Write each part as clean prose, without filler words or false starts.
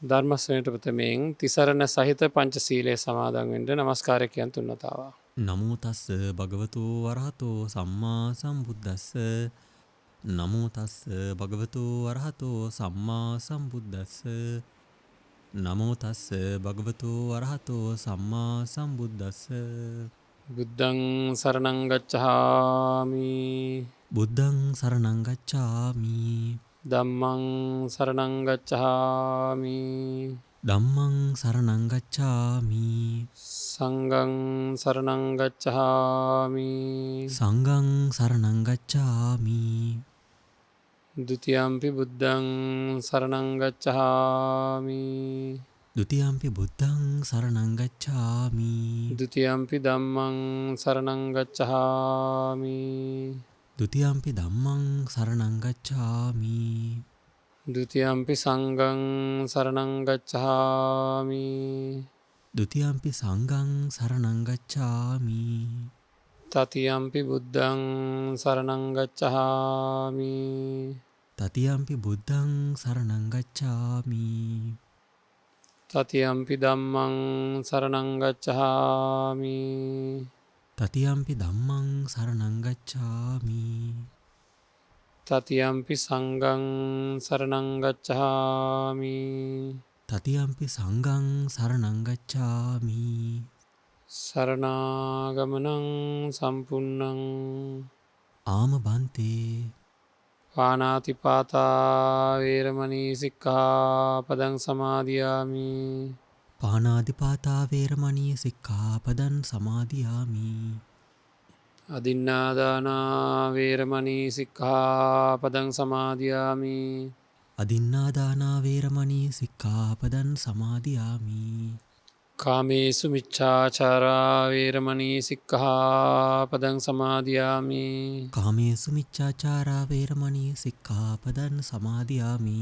ධර්මස්වනයට ප්‍රථමයෙන් තිසරණ සහිත පංචශීලයේ සමාදන් වෙන්න නමස්කාරය කියන් තුන්වතාවක්. නමෝ තස්ස භගවතු වරහතෝ සම්මා සම්බුද්දස්ස නමෝ තස්ස භගවතු වරහතෝ සම්මා සම්බුද්දස්ස නමෝ තස්ස භගවතු වරහතෝ සම්මා සම්බුද්දස්ස බුද්ධං සරණං ගච්ඡාමි. බුද්ධං සරණං ගච්ඡාමි ධම්මං සරණං ගච්ඡාමි. ධම්මං සරණං ගච්ඡාමි සංඝං සරණං ගච්ඡාමි. සංඝං සරණං ගච්ඡාමි ဒ ුතියම්පි බුද්ධං සරණං ගච්ඡාමි. ဒ ුතියම්පි බුද්ධං සරණං ගච්ඡාමි ဒ ුතියම්පි ධම්මං සරණං ගච්ඡාමි. ဒ ුතියම්පි ධම්මං සරණං ගච්ඡාමි ဒ ුතියම්පි සංඝං සරණං ගච්ඡාමි. ဒ ුතියම්පි සංඝං සරණං ගච්ඡාමි තතියම්පි බුද්ධං සරණං ගච්ඡාමි. තතියම්පි බුද්ධං සරණං ගච්ඡාමි තතියම්පි ධම්මං සරණං ගච්ඡාමි. තතියම්පි ධම්මං සරණං ගච්ඡාමි තතියම්පි සංඝං සරණං ගච්ඡාමි. තතියම්පි සංඝං සරණං ගච්ඡාමි සරණාගමනං සම්පුන්නං ආම බන්තේ පානාතිපාතා වේරමණී සික්ඛාපදං සමාදියාමි. පානාතිපාතා වේරමණී සික්ඛාපදං සමාදියාමි අදින්නාදාන වේරමණී සික්ඛාපදං සමාදියාමි. අදින්නාදාන වේරමණී සික්ඛාපදං සමාදියාමි කාමේසු මිච්ඡාචාරා වේරමණී සික්ඛාපදං සමාදියාමි. කාමේසු මිච්ඡාචාරා වේරමණී සික්ඛාපදං සමාදියාමි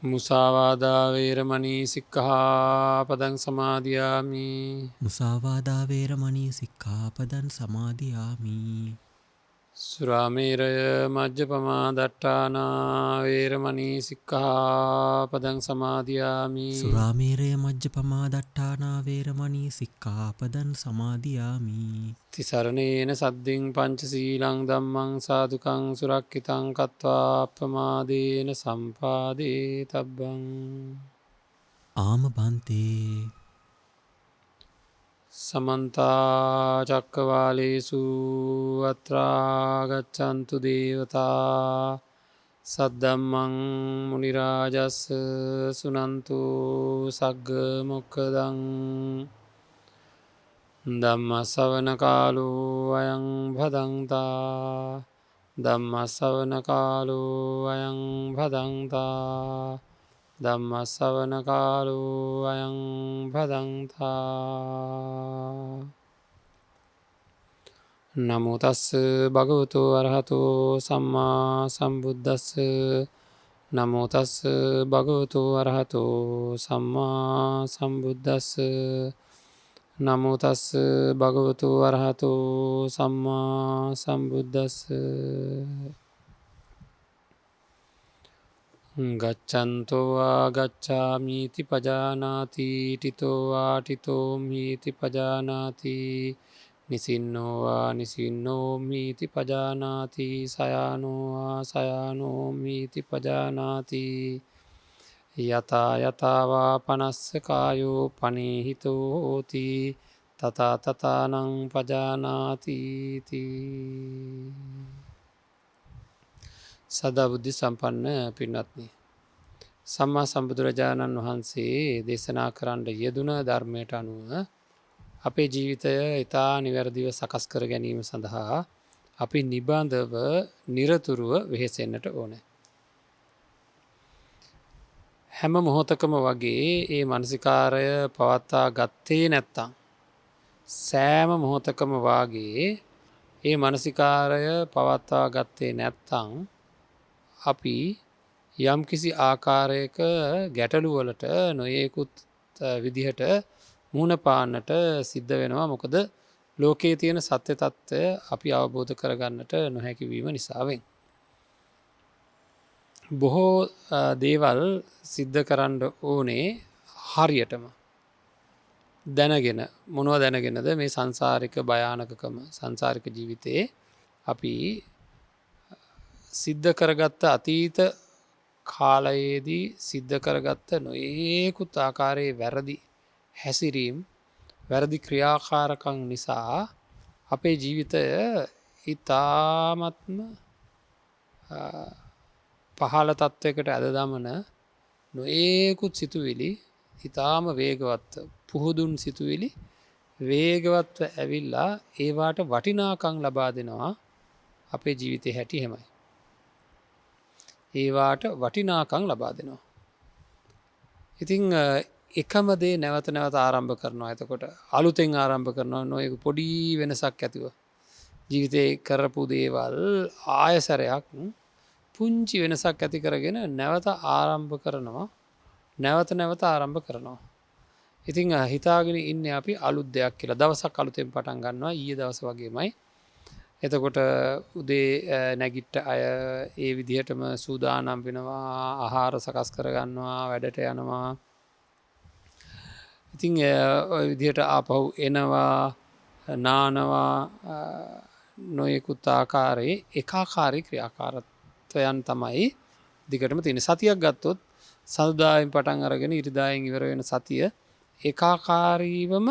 මුසාවාදා වේරමණී සික්ඛාපදං සමාදියාමි. මුසාවාදා වේරමණී සික්ඛාපදං සමාදියාමි සුරාමේරය මජ්ජපමා දට්ඨානා වේරමණී සික්ඛාපදං සමාදියාමි. සුරාමේරය මජ්ජපමා දට්ඨානා වේරමණී සික්ඛාපදං සමාදියාමි තිසරණේන සද්දින් පංචශීලං ධම්මං සාදුකං සුරක්ඛිතං කତ୍වා අප්පමාදේන සම්පාදේ තබ්බං. ආම බන්තේ සමන්ත චක්කවාලේසු අත්‍රා ගච්ඡන්තු දේවතා සද්දම්මං මුනි රාජස් සුනන්තු සග්ග මොක්ඛදං ධම්ම ශ්‍රවණ කාලෝ අයං භදංතා ධම්ම ශ්‍රවණ කාලෝ අයං භදංතා ධම්ම ශ්‍රවණ කාලෝ අයං භදංතා. නමෝ තස්ස භගවතු අරහතෝ සම්මා සම්බුද්දස්ස. නමෝ තස්ස භගවතු අරහතෝ සම්මා සම්බුද්දස්ස. නමෝ තස්ස භගවතු අරහතෝ සම්මා සම්බුද්දස්ස. ගච්ඡන්තෝ ආගච්ඡාමිති පජානාති ඨිතෝ ආඨිතෝමිති පජානාති නිසින්නෝ ආනිසින්නෝමිති පජානාති සයානෝ ආසයානෝමිති පජානාති යතා යතාවා පනස්ස කායෝ පනීහිතෝ හෝති තථා තථානං පජානාති තී. සදා බුද්ධ සම්පන්න පින්වත්නි, සම්මා සම්බුදුරජාණන් වහන්සේ දේශනා කරන්න යෙදුන ධර්මයට අනුව අපේ ජීවිතය ඉතා නිවැරදිව සකස් කර ගැනීම සඳහා අපි නිබඳව නිරතුරුව වෙහෙසෙන්නට ඕන. හැම මොහොතකම වගේ ඒ මානසිකාරය පවත්වා ගත්තේ නැත්තම්, සෑම මොහොතකම වාගේ ඒ මානසිකාරය පවත්වා ගත්තේ නැත්තම් අපි යම් කිසි ආකාරයක ගැටලුවලට නොයෙකුත් විදිහට මුහුණ පාන්නට සිද්ධ වෙනවා. මොකද ලෝකයේ තියෙන සත්‍ය තත්ත්වය අපි අවබෝධ කරගන්නට නොහැකිවීම නිසාවෙන්. බොහෝ දේවල් සිද්ධ කරන්න ඕනේ හරියටම දැනගෙන මොනව දැනගෙනද මේ සංසාරික භයානකකම සංසාරික ජීවිතයේ අපි සිද්ධ කරගත්ත අතීත කාලයේදී සිද්ධ කරගත්ත නොඒකුත් ආකාරයේ වැරදි හැසිරීම් වැරදි ක්‍රියාකාරකං නිසා අපේ ජීවිතය ඉතාමත්ම පහළ තත්ත්වයකට ඇද දමන නොඒකුත් සිතුවිලි ඉතාම වේගවත්ව පුහුදුන් සිතුවිලි වේගවත්ව ඇවිල්ලා ඒවාට වටිනාකං ලබා දෙනවා අපේ ජීවිතය හැටි හෙමයි. ඒවාට වටිනාකං ලබා දෙනවා. ඉතිං එකමදේ නැවත නැවත ආරම්භ කරනවා ඇතකොට අලුතෙන් ආරම්භ කරනවා නොයක පොඩි වෙනසක් ඇතිව. ජීවිතය කරපු දේවල් ආයසරයක් පුංචි වෙනසක් ඇති කරගෙන නැවත ආරම්භ කරනවා නැවත නැවත ආරම්භ කරනවා. ඉතිං හිතාගෙන ඉන්න අපි අලුත් දෙයක් කියලා දවසක් අලුතෙන් පටන් ගන්නවා ඊය දවස වගේමයි. එතකොට උදේ නැගිට්ට අය ඒ විදිහටම සූදානම් වෙනවා ආහාර සකස් කරගන්නවා වැඩට යනවා. ඉතිං ඔය විදිහට ආපහු එනවා නානවා නොයෙකුත් ආකාරයේ එකාකාරී ක්‍රියාකාරත්වයන් තමයි දිගටම තියෙන සතියක් ගත්තොත් සඳුදායෙන් පටන් අරගෙන ඉරිදායෙන් ඉවර වෙන සතිය ඒකාකාරීවම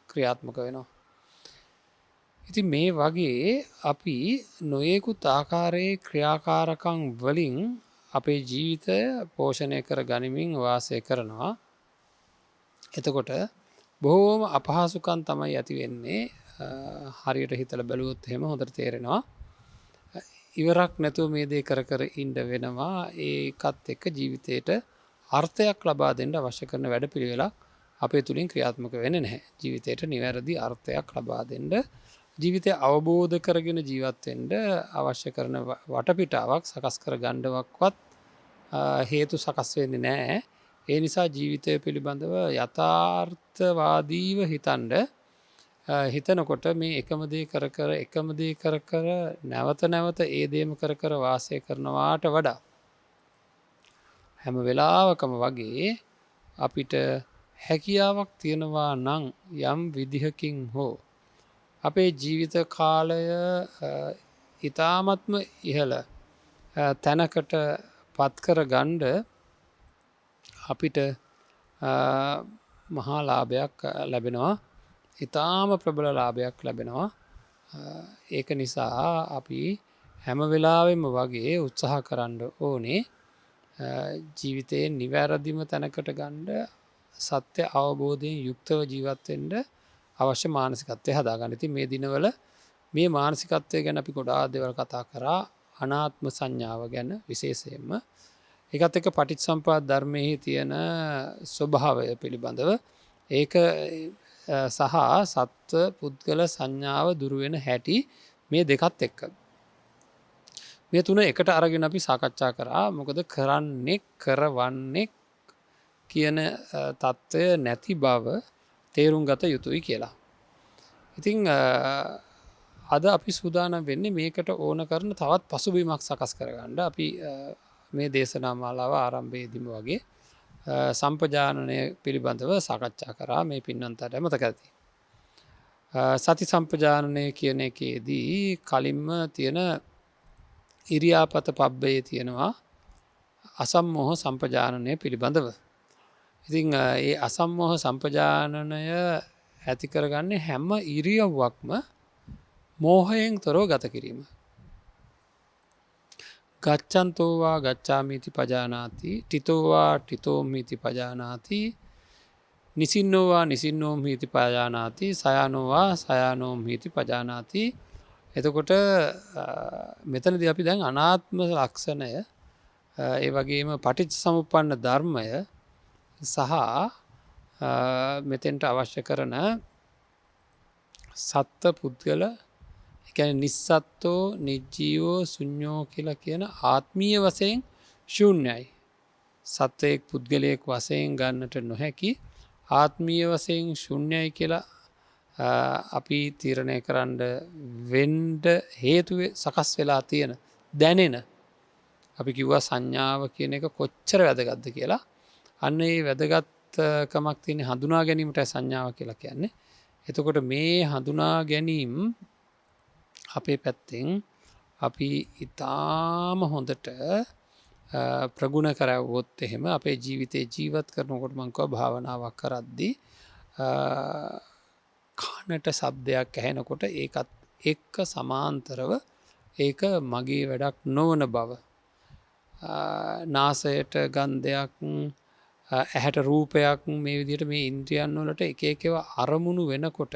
ක්‍රියාත්මක වෙනවා. ඉතින් මේ වගේ අපි නොයෙකුත් ආකාරයේ ක්‍රියාකාරකං වලින් අපේ ජීවිතය පෝෂණය කර ගනිමින් වාසය කරනවා. එතකොට බොහෝම අපහසුකන් තමයි ඇති වෙන්නේ හරියට හිතල බැලුවොත් හෙම හොඳට තේරෙනවා. ඉවරක් නැතුව මේ දේ කර කර ඉන්ඩ වෙනවා ඒකත් එක්ක ජීවිතයට අර්ථයක් ලබා දෙන්න අවශ්‍ය කරන වැඩ පිළිවෙලක් අපේ තුළින් ක්‍රියාත්මක වෙන නැහැ. ජීවිතයට නිවැරදි අර්ථයක් ලබා දෙන්න ජීවිතය අවබෝධ කරගෙන ජීවත්වෙන්ට අවශ්‍ය කරන වටපිටාවක් සකස් කර ගණ්ඩවක්වත් හේතු සකස් වෙන්නේ නෑ. ඒ නිසා ජීවිතය පිළිබඳව යථාර්ථවාදීව හිතන්ඩ හිතනකොට මේ එකමදේ කර එකමදේ කර නැවත නැවත ඒ දේම කර වාසය කරනවාට වඩා හැම වෙලාවකම වගේ අපිට හැකියාවක් තියෙනවා නං යම් විදිහකින් හෝ අපේ ජීවිත කාලය ඉතාමත්ම ඉහළ තැනකට පත්කර ගණ්ඩ අපිට මහාලාභයක් ලැබෙනවා ඉතාම ප්‍රබල ලාභයක් ලැබෙනවා. ඒක නිසා අපි හැම වෙලාවෙම වගේ උත්සාහ කරන්න ඕනේ ජීවිතයෙන් නිවැරදිම තැනකට ගණ්ඩ සත්‍ය අවබෝධයෙන් යුක්තව ජීවත්වෙන්ට අවශ්‍ය මානසිකත්වය හදාගන්න. ති මේ දිනවල මේ මානසිකත්වය ගැන අපි ගොඩා දෙවල් කතා කරා අනාත්ම සංඥාව ගැන විශේෂයෙන්ම එකත් එක පටිච්චසමුප්පාද ධර්මයෙහි තියෙන ස්වභාවය පිළිබඳව ඒක සහ සත්ව පුද්ගල සංඥාව දුරුවෙන හැටි මේ දෙකත් එක්ක. මේ තුන එකට අරගෙන අපි සාකච්ඡා කරා මොකද කරන්නෙක් කරවන්නෙක් කියන තත්ත්වය නැති බව තේරුම් ගත යුතුයි කියලා. ඉතිං අද අපි සූදානම් වෙන්නේ මේකට ඕන කරන තවත් පසුබීමක් සකස් කරගන්න අපි මේ දේශනාමාලාව ආරම්භයේදීම වගේ සම්පජානනය පිළිබඳව සාකච්ඡා කරා මේ පින්නන්තට මතක ඇති. සති සම්පජානනය කියන එකේදී කලින්ම තියෙන ඉරියාපත පබ්බයේ තියෙනවා අසම්මෝහ සම්පජානනය පිළිබඳව. ඉතිං ඒ අසම්මෝහ සම්පජානනය ඇති කරගන්නේ හැම ඉරියව්වක්ම මෝහයෙන් තොරව ගත කිරීම. ගච්චන්තෝවා ගච්ඡාමීති පජානාති ටිතෝවා ටිතෝමීති පජානාති නිසින්නෝවා නිසින්නෝමීති පජානාති සයනෝවා සයනෝමීති පජානාති. එතකොට මෙතනදී අපි දැන් අනාත්ම ලක්ෂණය ඒ වගේම පටිච්චසමුප්පන්න ධර්මය සහ මෙතෙන්ට අවශ්‍ය කරන සත්ව පුද්ගල එකැන නිස්සත්තෝ නිජ්ජීවෝ සුඥෝ කියලා කියන ආත්මීය වසයෙන් ශූන්‍යයි. සත්වයෙක් පුද්ගලයෙක් වසයෙන් ගන්නට නොහැකි ආත්මීය වසයෙන් ශුන්‍යයි කියලා අපි තීරණය කරන්න වෙන්ඩ හේතුවේ සකස් වෙලා තියෙන දැනෙන අපි කිව්වා සංඥාව කියන එක කොච්චර වැදගත්ද කියලා. අන්න ඒ වැදගත් වැදගත්කමක් තියෙන හඳුනා ගැනීමට සංඥාව කියලා කියන්නේ. එතකොට මේ හඳුනා ගැනීම් අපේ පැත්තෙන් අපි ඉතාම හොඳට ප්‍රගුණ කරවොත් එහෙම අපේ ජීවිතය ජීවත් කරනකොට මංකව භාවනාවක් කරද්දි කනට සබ්දයක් ඇහෙනකොට ඒකත් එක්ක සමාන්තරව ඒක මගේ වැඩක් නොවන බව. නාසයට ගන්ධයක් ඇහැට රූපයක් මේ විදිහට මේ ඉන්ද්‍රියන් වලට එක එකව අරමුණු වෙනකොට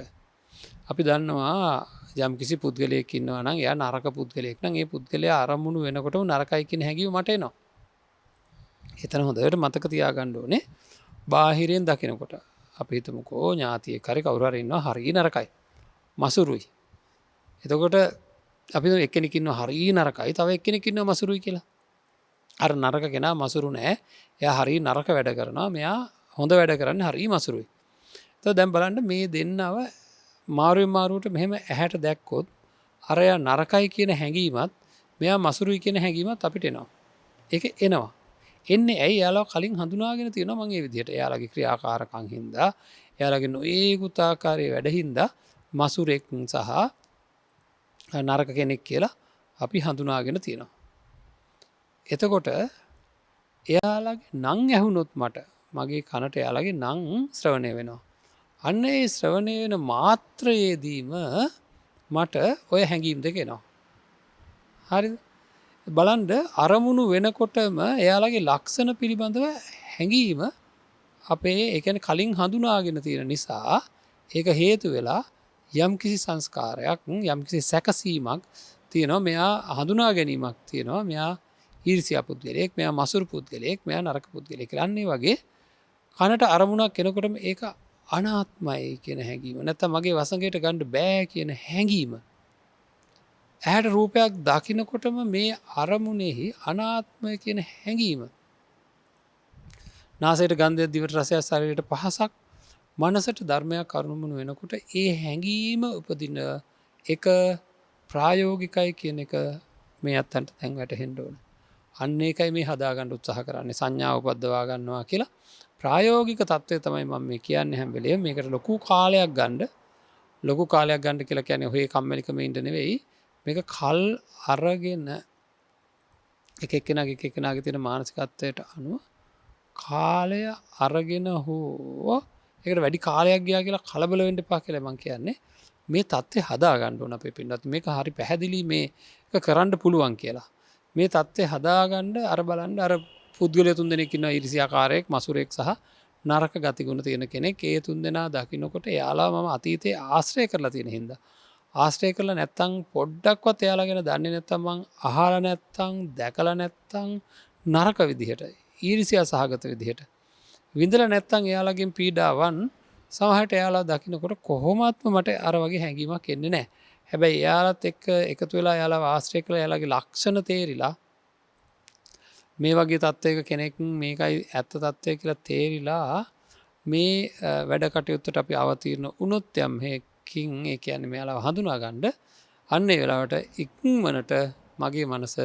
අපි දන්නවා යම් කිසි පුද්ගලයෙක් ඉන්නවා නම් එයා නරක පුද්ගලයෙක් නම් ඒ පුද්ගලයා අරමුණු වෙනකොටම නරකයි කියන හැඟීම මට එනවා. එතන හොඳට මතක තියාගන්න ඕනේ බාහිරයෙන් දකිනකොට අපි හිතමුකෝ ඥාතියෙක් හරි කවුරු හරි ඉන්නවා හරි නරකයි. මසුරුයි. එතකොට අපි එක්කෙනෙක් ඉන්නවා හරි නරකයි තව එක්කෙනෙක් ඉන්නවා මසුරුයි කියලා. අර නරක කෙනා මසුරු නෑ. එයා හරි නරක වැඩ කරනවා. මෙයා හොඳ වැඩ කරන්නේ හරි මසුරුයි. එතකොට දැන් බලන්න මේ දෙන්නව මාරුවෙන් මාරුවට මෙහෙම ඇහැට දැක්කොත් අරයා නරකයි කියන හැඟීමත් මෙයා මසුරුයි කියන හැඟීමත් අපිට එනවා. ඒක එනවා. එන්නේ ඇයි එයාලා කලින් හඳුනාගෙන තියෙනවා මම මේ විදිහට. එයාලගේ ක්‍රියාකාරකම් හින්දා, එයාලගේ නොඒකුත් ආකාරයේ වැඩ හින්දා මසුරෙක් සහ නරක කෙනෙක් කියලා අපි හඳුනාගෙන තියෙනවා. එතකොට එයාලගේ නං ඇහුනොත් මට මගේ කනට එයාලගේ නං ශ්‍රවණය වෙනවා. අන්න ඒ ශ්‍රවණය වෙන මාත්‍රයේදීම මට ඔය හැඟීම් දෙක එනවා. හරිද? බලන්ඩ අරමුණු වෙනකොටම එයාලගේ ලක්ෂණ පිළිබඳව හැඟීම අපේ එකන කලින් හඳුනාගෙන තියෙන නිසා ඒක හේතු වෙලා යම් කිසි සංස්කාරයක් යම් කිසි සැකසීමක් තියෙනවා. මෙයා හඳුනා ගැනීමක් තියෙනවා. මෙයා ඊර්ෂ්‍යා පුද්ගලයෙක්, මෙයා මසුරු පුද්ගලයෙක්, මෙයා නරක පුද්ගලයෙක් කියලා. අන්න ඒ වගේ කනට අරමුණක් එනකොටම ඒක අනාත්මයි කියන හැඟීම. නැත්නම් මගේ වසඟයට ගන්න බෑ කියන හැඟීම. ඇහැට රූපයක් දකිනකොටම මේ අරමුණෙහි අනාත්මය කියන හැඟීම. නාසයට ගන්ධයක්, දිවට රසයක්, ශරීරයට පහසක්, මනසට ධර්මයක් කරුණුමුණු වෙනකොට ඒ හැඟීම උපදින එක ප්‍රායෝගිකයි කියන එක මේ අත්තන්ට දැන් වැටහෙන්න ඕන. අන්න ඒකයි මේ හදාගන්න උත්සාහ කරන්නේ සංඥා උපද්දවා ගන්නවා කියලා. ප්‍රායෝගික தත්ත්වය තමයි මම මේ කියන්නේ හැම වෙලේම. මේකට ලොකු කාලයක් ගන්න කියලා කියන්නේ ඔහේ කම්මැලිකම ඉන්න නෙවෙයි. මේක කල් අරගෙන එක එක්කෙනාගේ තියෙන මානසිකත්වයට අනුව කාලය අරගෙන හෝ ඒකට වැඩි කාලයක් ගියා කියලා කලබල වෙන්න එපා කියලා මම කියන්නේ. මේ தත්ත්වය හදා ගන්න ඕන අපේ පින්නත්. මේක හරි පැහැදිලි මේක කරන්න පුළුවන් කියලා. මේ தත්ත්වය හදාගන්න අර බලන්න අර පුද්ගලයා තුන් දෙනෙක් ඉන්නවා ඊර්ෂ්‍යාකාරයෙක්, මසුරෙක් සහ නරක ගතිගුණ තියෙන කෙනෙක්. ඒ තුන් දෙනා දකින්නකොට එයාලා මම අතීතයේ ආශ්‍රය කරලා තියෙන හින්දා ආශ්‍රය කරලා නැත්තම් පොඩ්ඩක්වත් එයාලා ගැන දන්නේ නැත්තම් මං අහලා නැත්තම් දැකලා නැත්තම් නරක විදිහට ඊර්ෂ්‍යා සහගත විදිහට විඳලා නැත්තම් එයාලගෙන් පීඩාවන් සමහරට එයාලා දකින්නකොට කොහොමත්ම මට අර වගේ හැඟීමක් එන්නේ නැහැ. හැබැයි එයාලත් එක්ක එකතු වෙලා එයාලා ආශ්‍රය කරලා එයාලගේ ලක්ෂණ තේරිලා මේ වගේ තත්ත්වයක කෙනෙක් මේකයි ඇත්ත තත්ත්වය කියලා තේරිලා මේ වැඩ කටයුත්තට අපි අවතීර්ණ වුණොත් යම් හේකින් ඒ කියන්නේ මෙයාලව හඳුනා ගන්න අන්න ඒ වෙලාවට ඉක්මනට මගේ මනස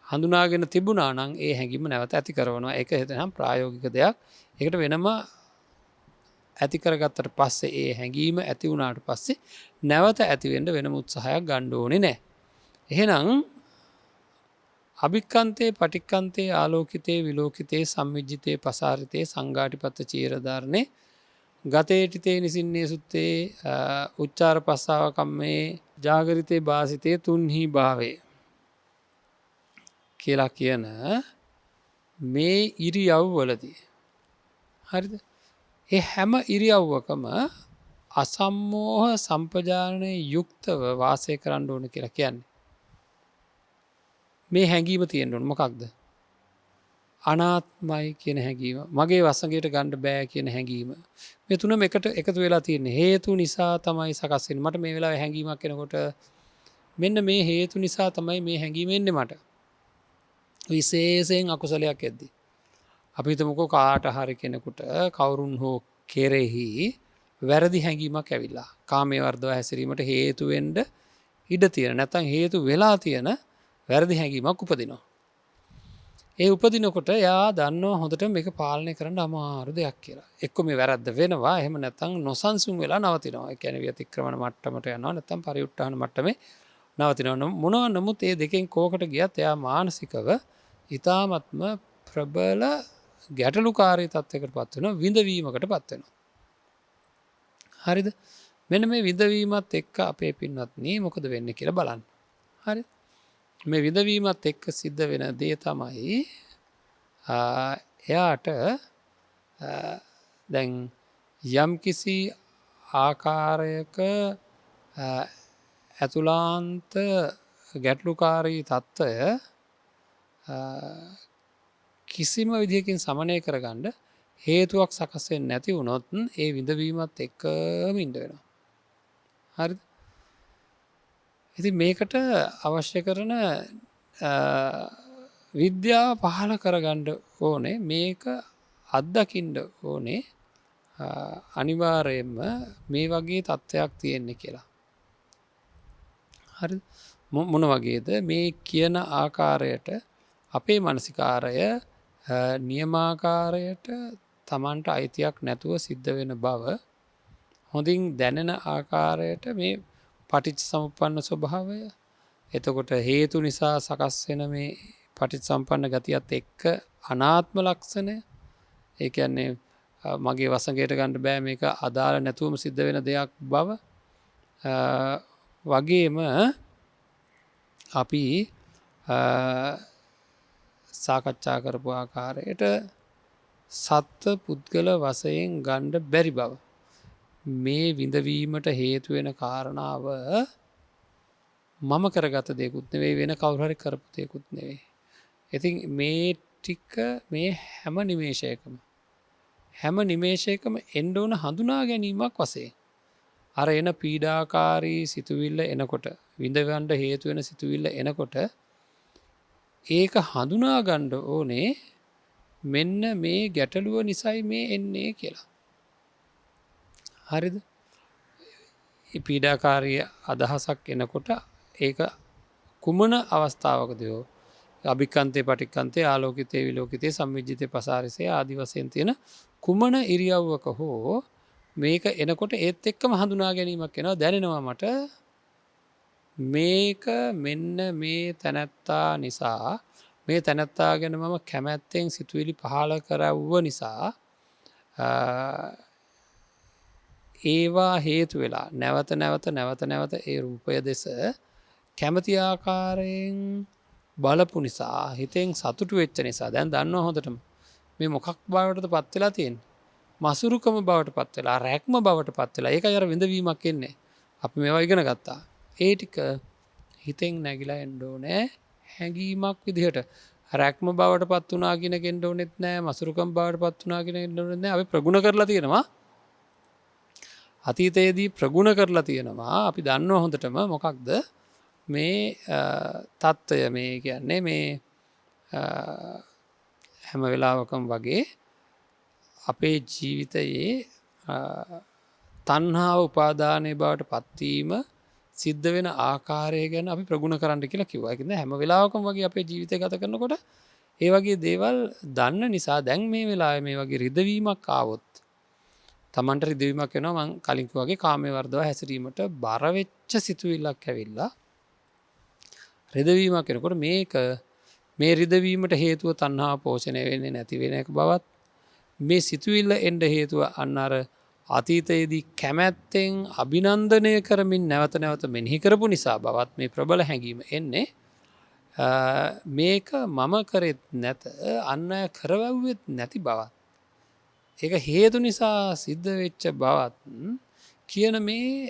හඳුනාගෙන තිබුණා නම් ඒ හැඟීම නැවත ඇති කරනවා. ඒක හිතනම් ප්‍රායෝගික දෙයක්. ඒකට වෙනම ඇති කරගත්තට පස්සේ ඒ හැඟීම ඇති වුණාට පස්සේ නැවත ඇති වෙන්න වෙනම උත්සාහයක් ගන්න ඕනේ නැහැ. එහෙනම් අභික්ඛන්තේ පටික්ඛන්තේ ආලෝකිතේ විලෝකිතේ සම්මිජ්ජිතේ පසාරිතේ සංඝාටිපත්ත චීරධාරණේ ගතේටිතේ නිසින්නේ සුත්තේ උච්චාර පස්සාව කම්මේ ජාගරිතේ වාසිතේ තුන්හි භාවේ කියලා කියන මේ ඉරියව්වලදී හරිද? ඒ හැම ඉරියව්වකම අසම්මෝහ සම්පජානනයේ යුක්තව වාසය කරන්න ඕන කියලා කියන්නේ. මේ හැඟීම තියෙන්න ඕන මොකක්ද? අනාත්මයි කියන හැඟීම. මගේ වසඟයට ගන්න බෑ කියන හැඟීම. මේ තුනම එකට එකතු වෙලා තියෙන්නේ. හේතු නිසා තමයි සකස් වෙන්නේ. මට මේ වෙලාවේ හැඟීමක් එනකොට මෙන්න මේ හේතු නිසා තමයි මේ හැඟීම එන්නේ මට. විශේෂයෙන් අකුසලයක් එද්දී. අපි හිතමුකෝ කාට හරි කෙනෙකුට කවුරුන් හෝ කෙරෙහි වැරදි හැඟීමක් ඇවිල්ලා. කාමයේ වර්ධව හැසිරීමට හේතු වෙන්න ඉඩ තියෙන නැත්නම් හේතු වෙලා තියෙන වැරදි හැඟීමක් උපදිනවා. ඒ උපදිනකොට යා දන්නවා හොඳට මේක පාලනය කරන්න අමාරු දෙයක් කියලා. එක්ක මේ වැරද්ද වෙනවා එහෙම නැත්නම් නොසන්සුන් වෙලා නවතිනවා. ඒ කියන්නේ විතික්‍රමන මට්ටමට යනවා නැත්නම් පරිඋත්ථාන මට්ටමේ නවතිනවා. මොනවා නමුත් මේ දෙකෙන් කෝකට ගියත් එයා මානසිකව ඊ타ත්ම ප්‍රබල ගැටලුකාරී තත්යකට පත් වෙනවා, විඳවීමකට පත් වෙනවා. හරිද? මෙන්න මේ විඳවීමත් එක්ක අපේ පින්වත්නි මොකද වෙන්නේ කියලා බලන්න. හරි? මේ විඳවීමත් එක්ක සිද්ධ වෙන දේ තමයි එයාට දැන් යම්කිසි ආකාරයක ඇතුලාන්ත ගැටලුකාරී තත්ත්වය කිසිම විදිහකින් සමනය කරගන්න හේතුවක් සකස් වෙන්නේ නැති වුණොත් ඒ විඳවීමත් එක්කම ඉන්න වෙනවා. හරිද? ඉතින් මේකට අවශ්‍ය කරන විද්‍යාව පහළ කරගන්න ඕනේ, මේක අත්දකින්න ඕනේ අනිවාර්යයෙන්ම මේ වගේ තත්ත්වයක් තියෙන්නේ කියලා. හරි? මොන වගේද? මේ කියන ආකාරයට අපේ මානසිකාරය නියමාකාරයට Tamanට අයිතියක් නැතුව සිද්ධ වෙන බව හොඳින් දැනෙන ආකාරයට මේ පටිච්චසමුප්පන්න ස්වභාවය, එතකොට හේතු නිසා සකස් වෙන මේ පටිච්චසමුප්පන්න ගතියත් එක්ක අනාත්ම ලක්ෂණය, ඒ කියන්නේ මගේ වසඟයට ගන්න බෑ මේක අදාළ නැතුවම සිද්ධ වෙන දෙයක් බව, වගේම අපි සාකච්ඡා කරපු ආකාරයට සත්ත්ව පුද්ගල වශයෙන් ගන්න බැරි බව, මේ විඳවීමට හේතු වෙන කාරණාව මම කරගත දෙයක්ුත් නෙවෙයි, වෙන කවුරු හරි කරපු දෙයක්ුත් නෙවෙයි. ඉතින් මේ ටික මේ හැම නිමේෂයකම එන්න ඕන හඳුනා ගැනීමක් වශයෙන් අර එන පීඩාකාරී සිතුවිල්ල එනකොට, විඳවන්න හේතු වෙන සිතුවිල්ල එනකොට ඒක හඳුනා ගන්න ඕනේ මෙන්න මේ ගැටලුව නිසයි මේ එන්නේ කියලා. හරිද? පීඩාකාරී අදහසක් එනකොට ඒක කුමන අවස්ථාවකද අභික්ඛන්තේ පටික්ඛන්තේ ආලෝකිතේ විලෝකිතේ සම්මිජ්ජිතේ පසාරිසේ ආදි වශයෙන් තියෙන කුමන ඉරියව්වක හෝ මේක එනකොට ඒත් එක්කම හඳුනා ගැනීමක් එනවා, දැනෙනවා මට මේක මෙන්න මේ තැනැත්තා නිසා, මේ තැනැත්තා ගැන මම කැමැත්තෙන් සිතුවිලි පහළ කරවුව නිසා ඒවා හේතු වෙලා නැවත නැවත ඒ රූපය දෙස කැමති ආකාරයෙන් බලපු නිසා, හිතෙන් සතුටු වෙච්ච නිසා දැන් දන්නවා හොඳටම මේ මොකක් බවටද පත් වෙලා තියෙන්නේ. මසුරුකම බවට පත් වෙලා, රැක්ම බවට පත් වෙලා. ඒකයි අර විඳවීමක් එන්නේ. අපි මේවා ඉගෙන ගත්තා. ඒ ටික හිතෙන් නැగిලා එන්න ඕනේ හැඟීමක් විදිහට. රැක්ම බවට පත් වුණා කියන කෙන්න ඕනෙත් නෑ, මසුරුකම බවට පත් වුණා කියන කෙන්න ඕනෙත් නෑ. අපි ප්‍රගුණ කරලා තියෙනවා. අතීතයේදී ප්‍රගුණ කරලා තියෙනවා. අපි දන්නවා හොඳටම මොකක්ද මේ තත්ත්වය, මේ කියන්නේ මේ හැම වෙලාවකම වගේ අපේ ජීවිතයේ තණ්හාව උපාදානය බවට පත්වීම සිද්ධ වෙන ආකාරය ගැන අපි ප්‍රගුණ කරන්න කියලා කිව්වා. ඒකෙන්ද හැම වෙලාවකම වගේ අපේ ජීවිතය ගත කරනකොට ඒ වගේ දේවල් දන්න නිසා දැන් මේ වෙලාවේ මේ වගේ රිදවීමක් ආවොත්, Tamanට රිදවීමක් වෙනවා, මම කලින් කිව්වා වගේ කාමයේ වර්ධව හැසිරීමට බර වෙච්ච සිතුවිල්ලක් ඇවිල්ලා රිදවීමක් වෙනකොට මේක මේ රිදවීමට හේතුව තණ්හාව පෝෂණය වෙන්නේ නැති වෙන එක බවත්, මේ සිතුවිල්ල එන්න හේතුව අන්න අර අතීතයේදී කැමැත්තෙන් අභිනන්දනය කරමින් නැවත නැවත මෙනෙහි කරපු නිසා බවත් මේ ප්‍රබල හැඟීම එන්නේ. මේක මම කරෙත් නැත, අන් අය කරවැව්වෙත් නැති බවත්, ඒක හේතු නිසා සිද්ධ වෙච්ච බවත් කියන මේ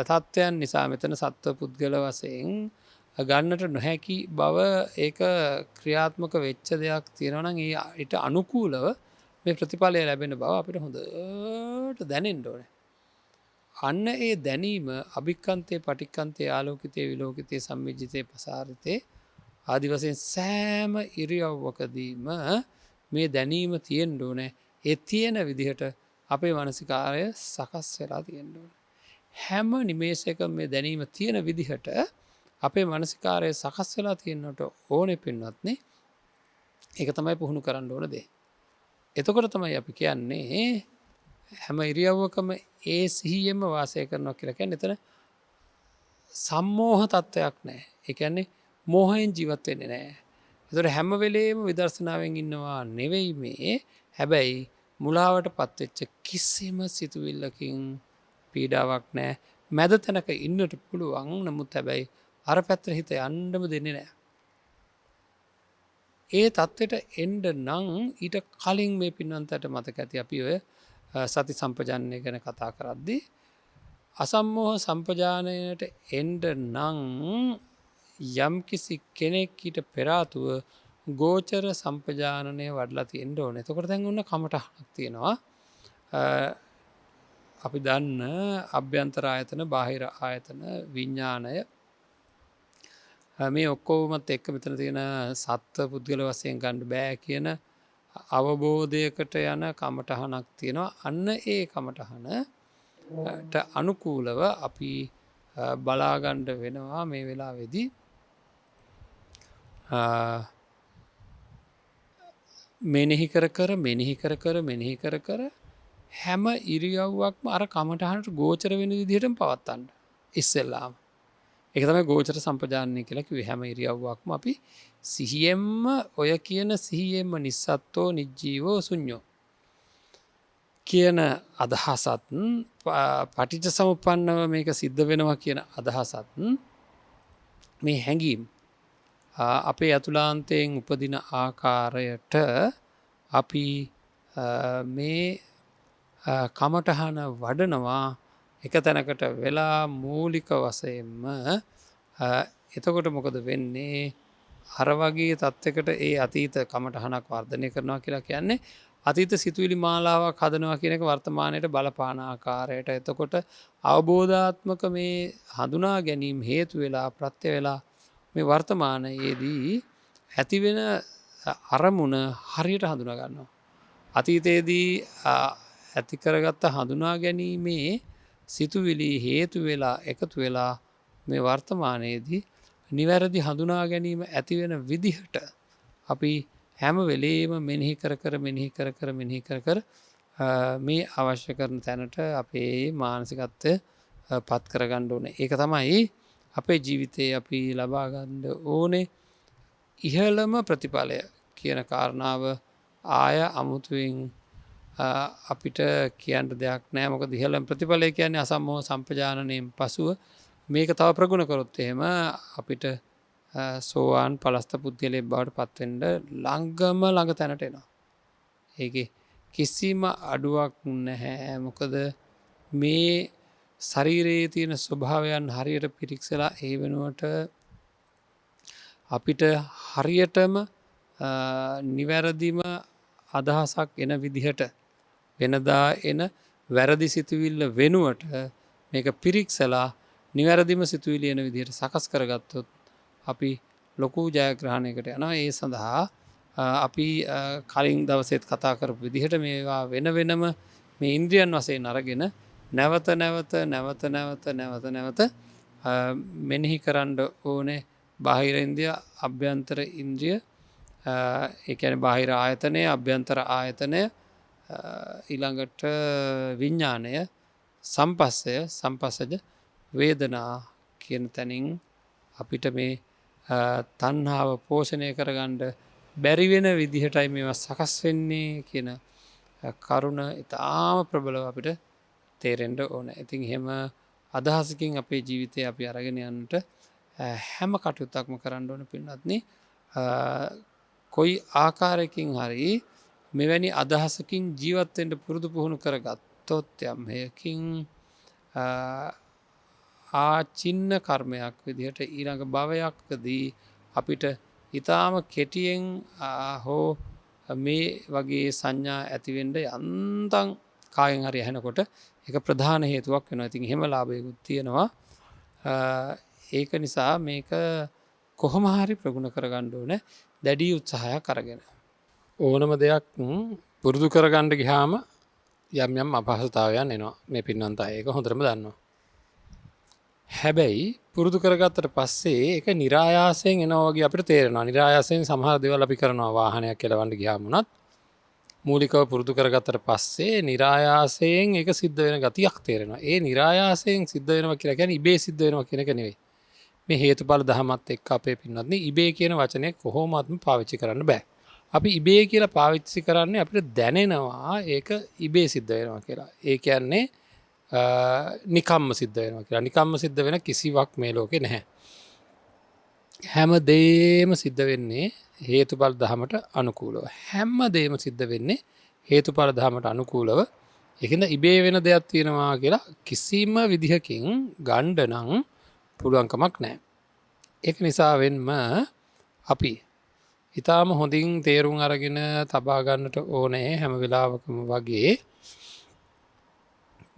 තත්ත්වයන් නිසා මෙතන සත්ව පුද්ගල වශයෙන් ගන්නට නොහැකි බව, ඒක ක්‍රියාත්මක වෙච්ච දෙයක් තියෙනවා නම් ඊට අනුකූලව මේ ප්‍රතිඵලය ලැබෙන බව අපිට හොඳට දැනෙන්න ඕනේ. අන්න ඒ දැනීම අභික්ඛන්තේ පටික්ඛන්තේ ආලෝකිතේ විලෝකිතේ සම්මිජ්ජිතේ පසාරිතේ ආදි වශයෙන් සෑම ඉරියව්වකදීම මේ දැනීම තියෙන්න ඕනේ. ඒ තියෙන විදිහට අපේ මානසිකාරය සකස් වෙලා තියෙන්න ඕනේ. හැම නිමේෂයකම මේ දැනීම තියෙන විදිහට අපේ මානසිකාරය සකස් වෙලා තියෙන්නට ඕනේ පින්වත්නි. ඒක තමයි පුහුණු කරන්න ඕන දේ. එතකොට තමයි අපි කියන්නේ හැම ඉරියව්වකම ඒ සිහියෙන්ම වාසය කරනවා කියලා කියන්නේ එතන සම්මෝහ තත්ත්වයක් නෑ. ඒ කියන්නේ මෝහයෙන් ජීවත් වෙන්නේ නෑ. ඒතකොට හැම වෙලේම විදර්ශනාවෙන් ඉන්නවා නෙවෙයි මේ. හැබැයි මුලාවට පත්වෙච්ච කිසිම සිතුවිල්ලකින් පීඩාවක් නෑ. මැද තැනක ඉන්නට පුළුවන්. නමුත් හැබැයි අර පැත්තට හිත යන්නම දෙන්නේ නෑ. ඒ තත්ත්වයට එන්ඩ නං ඊට කලින් මේ පින්වන්තට මතක ඇති අපි ඔය සති සම්පජානය ගැන කතා කරද්දී. අසම්මෝහ සම්පජානයට එන්ඩ නං යම්කිසි කෙනෙක්ට පෙරාතුව ගෝචර සම්පජානනය වඩලා තියෙන්ට ඕන. එතකොට දැන් ඔන්න කමටහනක් තියෙනවා. අපි දන්න අභ්‍යන්තර ආයතන බාහිර ආයතන විඤ්ඥානය මේ ඔක්කෝමත් එක්ක මෙතන තියෙන සත්ව පුද්ගල වසයෙන් ගණ්ඩ බෑ කියන අවබෝධයකට යන කමටහනක් තියෙනවා. අන්න ඒ කමටහනට අනුකූලව අපි බලාගණ්ඩ වෙනවා මේ වෙලා වෙදී. මෙනෙහි කර මෙනෙහි කර හැම ඉරියව්වක්ම අර කමටහනට ගෝචර වෙන විදිහටම පවත්තන්න ඉස්සෙල්ලාම. එක තම ගෝචර සම්පජානය කියලකි හැම ඉරියව්වක්ම අපි සිහියෙන්ම ඔය කියන සිහියෙන්ම නිස්සත්තෝ නිජ්ජීවෝ සුඥෝ කියන අදහසත් පටිච සමුපන්නව මේක සිද්ධ වෙනවා කියන අදහසත් මේ හැඟීම් අපේ ඇතුලාන්තයෙන් උපදින ආකාරයට අපි මේ කමටහන වඩනවා එක තැනකට වෙලා මූලික වසයෙන්ම. එතකොට මොකද වෙන්නේ අර වගේ තත්ත්වකට ඒ අතීත කමටහනක් වර්ධනය කරනවා කියලා කියන්නේ අතීත සිතුවිලි මාලාවක් හදනවා කියනක වර්තමානයට බලපානාකාරයට. එතකොට අවබෝධාත්මක මේ හඳුනා ගැනීම් හේතු වෙලා ප්‍රත්‍ය වෙලා මේ වර්තමානයේදී ඇතිවෙන අරමුණ හරියට හඳුනාගන්නවා. අතීතයේදී ඇතිකරගත්ත හඳුනා ගැනීමේ සිතුවිලි හේතු වෙලා එකතු වෙලා මේ වර්තමානයේදී නිවැරදි හඳුනා ගැනීම ඇතිවෙන විදිහට අපි හැම වෙලේම මෙනෙහි කර මේ අවශ්‍ය කරන තැනට අපේ මානසිකත්වය පත් කරගණ්ඩ ඕන. ඒක තමයි අපේ ජීවිතයේ අපි ලබාගණ්ඩ ඕනේ ඉහළම ප්‍රතිඵලය කියන කාරණාව ආය අමුතුවෙන් අපිට කියන්න දෙයක් නෑ. මොක දිහලම් ප්‍රතිඵලය කියන්නේ අසම්මෝ සම්පජානනයෙන් පසුව මේක තව ප්‍රගුණ කොරොත් එහෙම අපිට සෝවාන් පලස්ත පුද්ගලය බවට පත්වෙන්ඩ ළංගම ළඟ තැනට එනවා. ඒක කිසිම අඩුවක් නැහැ. මොකද මේ ශරීරයේ තියෙන ස්වභාවයන් හරියට පිරික්සලා ඒ වෙනුවට අපිට හරියටම නිවැරදිම අදහසක් එන විදිහට වෙනදා එන වැරදි සිතුවිල්ල වෙනුවට මේක පිරික්සලා නිවැරදිම සිතුවිලි එන විදිහට සකස් කරගත්තොත් අපි ලොකු ජයග්‍රහණයකට යනවා. ඒ සඳහා අපි කලින් දවසෙත් කතා කරපු විදිහට මේවා වෙන වෙනම මේ ඉන්ද්‍රියන් වශයෙන් අරගෙන නැවත මෙනෙහි කරන්න ඕනේ බාහිර ඉන්ද්‍රිය අභ්‍යන්තර ඉන්ද්‍රිය ඒකැන බාහිර ආයතනය අභ්‍යන්තර ආයතනය ඊළඟට විඤ්ඥානය සම්පස්සජ වේදනා කියන තැනින් අපිට මේ තන්හාාව පෝෂණය කරගණ්ඩ බැරිවෙන විදිහටයි මේවා සකස් වෙන්නේ කියන කරුණ ඉතාම ප්‍රබලව අපිට තේරෙන්ඩ ඕන. ඉතින් හෙම අදහසකින් අපේ ජීවිතය අපි අරගෙන යන්නට හැම කටයුත්තක්ම කරන්න ඕන පින්නත්න කොයි ආකාරයකින් හරි මෙවැනි අදහසකින් ජීවත්තෙන්ට පුරුදු පුහුණු කර ගත්තොත් යම්හයකින් ආචින්න කර්මයක් විදිහට ඊළඟ භවයක්දී අපිට ඉතාම කෙටියෙන් හෝ මේ වගේ සංඥා ඇතිවෙන්ඩ යන්තන් කායෙන් හරි ඇහෙනකොට එක ප්‍රධාන හේතුවක් වෙන ඉතින් හෙම ලාභයකුත් තියෙනවා. ඒක නිසා මේක කොහොමහරි ප්‍රගුණ කරගණ්ඩ ඕන දැඩී උත්සාහයක් කරගෙන. ඕනම දෙයක් පුරුදු කරගණ්ඩ ගිහාම යම් අපහසතාවයන් එනවා මේ පින්නන්තා ඒක හොඳරම දන්නවා. හැබැයි පුරුදු කරගත්තට පස්සේ ඒක નિરાයාසයෙන් එනවා වගේ අපිට තේරෙනවා. નિરાයාසයෙන් සමහර දේවල් අපි කරනවා වාහනයක් කෙලවන්න ගියාම උනත් මූලිකව පුරුදු කරගත්තට පස්සේ નિરાයාසයෙන් ඒක සිද්ධ වෙන ගතියක් තේරෙනවා. ඒ નિરાයාසයෙන් සිද්ධ වෙනවා කියලා කියන්නේ ඉබේ සිද්ධ වෙනවා කියන එක නෙවෙයි. මේ හේතුඵල ධමත් එක්ක අපේ පින්වත්නි ඉබේ කියන වචනේ කොහොමත්ම පාවිච්චි කරන්න බෑ. අපි ඉබේ කියලා පාවිච්චි කරන්නේ අපිට දැනෙනවා ඒක ඉබේ සිද්ධ වෙනවා කියලා. ඒ කියන්නේ නිකම්ම සිද්ධ වෙනවා කියලා. නිකම්ම සිද්ධ වෙන කිසිවක් මේ ලෝකේ නැහැ. හැම දේම සිද්ධ වෙන්නේ හේතුඵල ධමයට අනුකූලව. හැම දේම සිද්ධ වෙන්නේ හේතුඵල ධමයට අනුකූලව. ඒකින්ද ඉබේ වෙන දෙයක් තියෙනවා කියලා කිසිම විදිහකින් ගණ්ඩ නම් පුළුවන්කමක් නැහැ. ඒක නිසා වෙන්ම අපි ඊටාම හොඳින් තේරුම් අරගෙන තබා ගන්නට ඕනේ හැම වෙලාවකම වගේ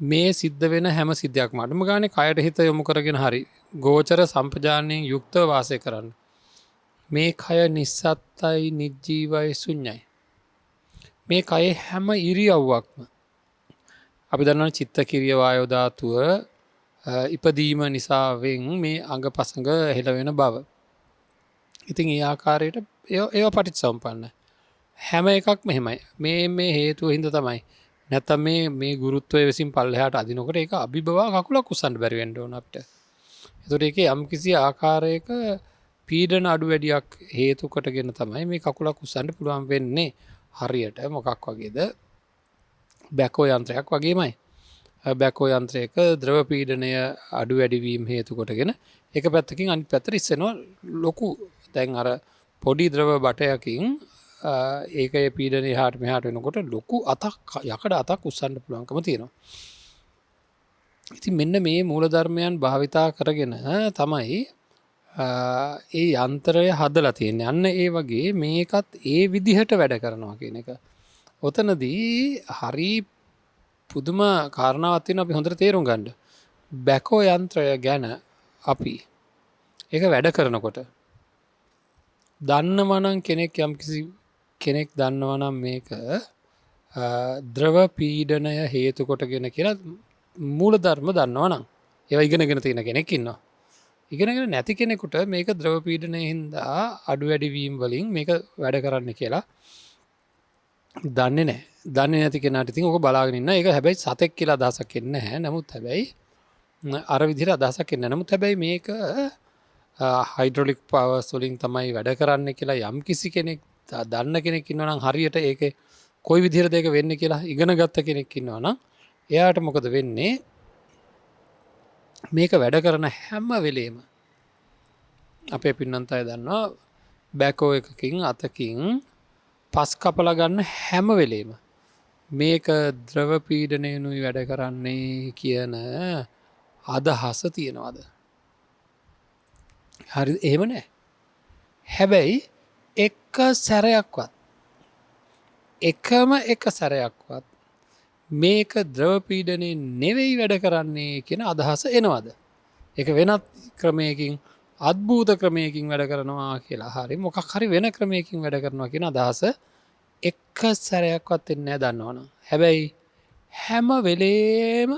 මේ සිද්ධ වෙන හැම සිද්ධයක් මටම ගානේ කයට හිත යොමු කරගෙන හරි ගෝචර සම්පජානයෙන් යුක්තව වාසය කරන්න. මේ කය නිස්සත්තයි නිජ්ජීවයි ශුන්‍යයි. මේ කයේ හැම ඉරියව්වක්ම අපි දන්නවා චිත්ත කිරිය වායෝ ධාතුව ඉපදීම නිසාවෙන් මේ අංගපසංග හෙළ වෙන බව. ඉතින් ඒ ආකාරයට ඒවා පටිච්චසමුප්පන්න. හැම එකක්ම එහෙමයි. මේ හේතුව හින්දා තමයි. නැත්තම් මේ ගුරුත්වය විසින් පල්ලෙහාට අදිනකොට ඒක අභිබවා කකුලක් උස්සන්න බැරි වෙන්න ඕන අපිට. ඒතකොට ඒකේ යම්කිසි ආකාරයක පීඩන අඩු වැඩියක් හේතු කොටගෙන තමයි මේ කකුලක් උස්සන්න පුළුවන් වෙන්නේ. හරියට මොකක් වගේද? බැකෝ යන්ත්‍රයක් වගේමයි. බැකෝ යන්ත්‍රයක ද්‍රව පීඩනය අඩු වැඩි වීම හේතු කොටගෙන එක පැත්තකින් අනිත් පැත්තට ඉස්සෙනවා ලොකු දැන් අර පොඩි ද්‍රව බටයකින් ඒකේ පීඩනය එහාට මෙහාට වෙනකොට ලොකු අතක් යකඩ අතක් උස්සන්න පුළුවන්කම තියෙනවා. ඉතින් මෙන්න මේ මූලධර්මයන් භාවිතා කරගෙන තමයි ඒ යන්ත්‍රය හදලා තියෙන්නේ. අන්න ඒ වගේ මේකත් ඒ විදිහට වැඩ කරනවා කියන එක. ඔතනදී හරි පුදුම කාරණාවක් තියෙනවා අපි හොඳට තේරුම් ගන්න. බැකෝ යන්ත්‍රය ගැන අපි ඒක වැඩ කරනකොට දන්නවනම් කෙනෙක් දන්නවනම් මේක ද්‍රව පීඩනය හේතු කොටගෙන කියලා මූලධර්ම දන්නවනම් ඒවා ඉගෙනගෙන තියෙන කෙනෙක් ඉන්නවා. ඉගෙනගෙන නැති කෙනෙකුට මේක ද්‍රව පීඩනය හින්දා අඩු වැඩි වීම වලින් මේක වැඩ කරන්න කියලා දන්නේ නැහැ. දන්නේ නැති කෙනාට ඉතින් ඕක බලාගෙන ඉන්න. ඒක හැබැයි සතෙක් කියලා අදහසක් එන්නේ නැහැ. නමුත් හැබැයි අර විදිහට අදහසක් එන්නේ නැහැ. නමුත් හැබැයි මේක හයිඩ්‍රොලික් පවර්ස් වලින් තමයි වැඩ කරන්නේ කියලා යම් කිසි කෙනෙක් දන්න කෙනෙක් ඉන්නවා නම් හරියට ඒකේ කොයි විදිහටද ඒක වෙන්නේ කියලා ඉගෙන ගත්ත කෙනෙක් ඉන්නවා නම් එයාට මොකද වෙන්නේ? මේක වැඩ කරන හැම වෙලේම අපේ පින්නන්ත අය දන්නවා බැකෝ එකකින් අතකින් පස් කපලා ගන්න හැම වෙලේම මේක ද්‍රව පීඩනයනුයි වැඩ කරන්නේ කියන අදහස තියෙනවද? හරි එහෙම නැහැ. හැබැයි එකම සැරයක්වත් මේක ද්‍රව පීඩනයේ නෙවෙයි වැඩ කරන්නේ කියන අදහස එනවද? ඒක වෙනත් ක්‍රමයකින් අද්භූත ක්‍රමයකින් වැඩ කරනවා කියලා හරි මොකක් හරි වෙන ක්‍රමයකින් වැඩ කරනවා කියන අදහස එක සැරයක්වත් එන්නේ නැහැ දන්නවනම්. හැබැයි හැම වෙලේම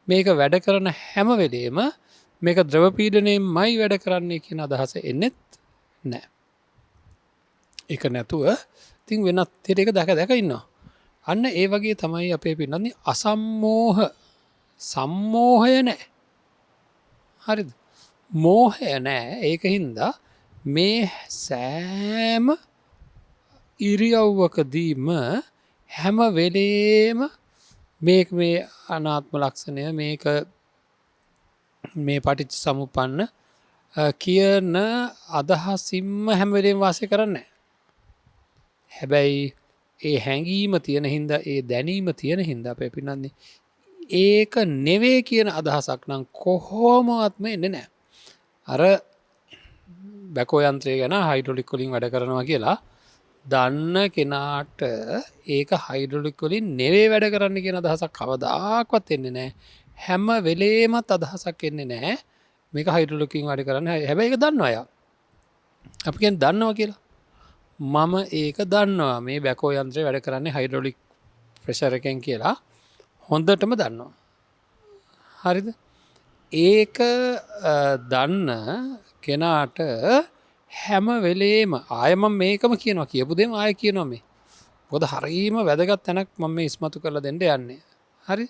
මේක වැඩ කරන හැම වෙලේම මේක ද්‍රව පීඩනයෙන්මයි වැඩ කරන්නේ කියන අදහස එන්නෙත් නැහැ. ඒක නැතුව ඉතින් වෙනත් දෙයක දැක ඉන්නවා. අන්න ඒ වගේ තමයි අපේ පින්නන්නේ සම්මෝහය නැහැ. හරිද? මෝහය නැහැ. ඒක හින්දා මේ සෑම ඉරියව්වකදීම හැම වෙලේම මේ අනාත්ම ලක්ෂණය මේක මේ පටිච්ච සමුප්පන්න කියන අදහසින්ම හැම වෙලේම වාසය කරන්නේ. හැබැයි ඒ හැඟීම තියෙන හින්දා ඒ දැනීම තියෙන හින්දා අපේ පින්නන්නේ ඒක නෙවෙයි කියන අදහසක් නම් කොහොමවත්ම එන්නේ නැහැ. අර බැකෝ යන්ත්‍රය ගැන හයිඩ්‍රොලික් වලින් වැඩ කරනවා කියලා දන්න කෙනාට ඒක හයිඩ්‍රොලික් වලින් නෙවෙයි වැඩ කරන්න කියන අදහසක් කවදාකවත් එන්නේ නැහැ. හැම වෙලේමත් අදහසක් එන්නේ නැහැ මේක හයිඩ්‍රොලික්කින් වැඩ කරන්නේ. හැබැයි ඒක දන්නවා අය. අපි කියන්නේ දන්නවා කියලා. මම ඒක දන්නවා මේ බැකෝ යන්ත්‍රය වැඩ කරන්නේ හයිඩ්‍රොලික් ප්‍රෙෂර් එකෙන් කියලා හොඳටම දන්නවා. හරිද? ඒක දන්න කෙනාට හැම වෙලේම ආයම මේකම කියනවා කියපු දෙම ආය කියනවා මේ. මොකද හරීම වැදගත් තැනක් මම මේ ඉස්මතු කරලා දෙන්න යන්නේ. හරි?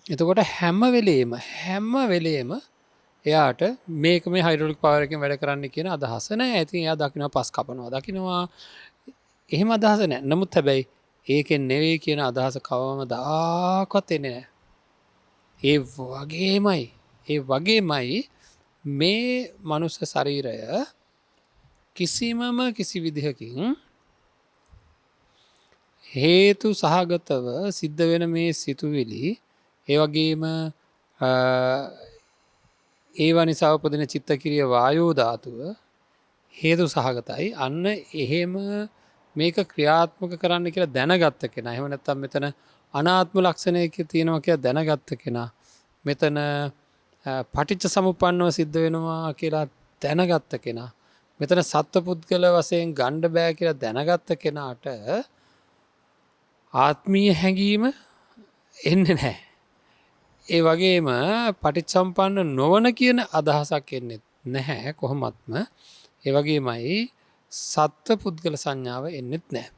එතකොට හැම වෙලේම එයාට මේක මේ හයිඩ්‍රොලික් පවර් එකෙන් වැඩ කරන්න කියන අදහස නැහැ. ඉතින් එයා දකිනවා පස් කපනවා දකිනවා. එහෙම අදහස නැහැ. නමුත් හැබැයි ඒකෙන් නෙවෙයි කියන අදහස කවමදාකවත් එන්නේ නැහැ. ඒ වගේමයි මේ මනුස්ස ශරීරය කිසි විදිහකින් හේතු සහගතව සිද්ධ වෙන මේ සිතුවිලි ඒ වගේම ඒවා නිසා උපදින චිත්තක්‍රිය වායෝ ධාතුව හේතු සහගතයි. අන්න එහෙම මේක ක්‍රියාත්මක කරන්න කියලා දැනගත්ත කෙනා. එහෙම නැත්නම් මෙතන අනාත්ම ලක්ෂණයක තියෙනවා කියලා දැනගත්ත කෙනා. මෙතන පටිච්ච සමුප්පන්නව සිද්ධ වෙනවා කියලා දැනගත්ත කෙනා. මෙතන සත්පුද්ගල වශයෙන් ගන්න බෑ කියලා දැනගත්ත කෙනාට ආත්මීය හැඟීම එන්නේ නැහැ. ඒ වගේම පටිච්චසමුප්පන්න නොවන කියන අදහසක් එන්නේ නැහැ කොහොමත්ම. ඒ වගේමයි සත්පුද්ගල සංඥාව එන්නෙත් නැහැ.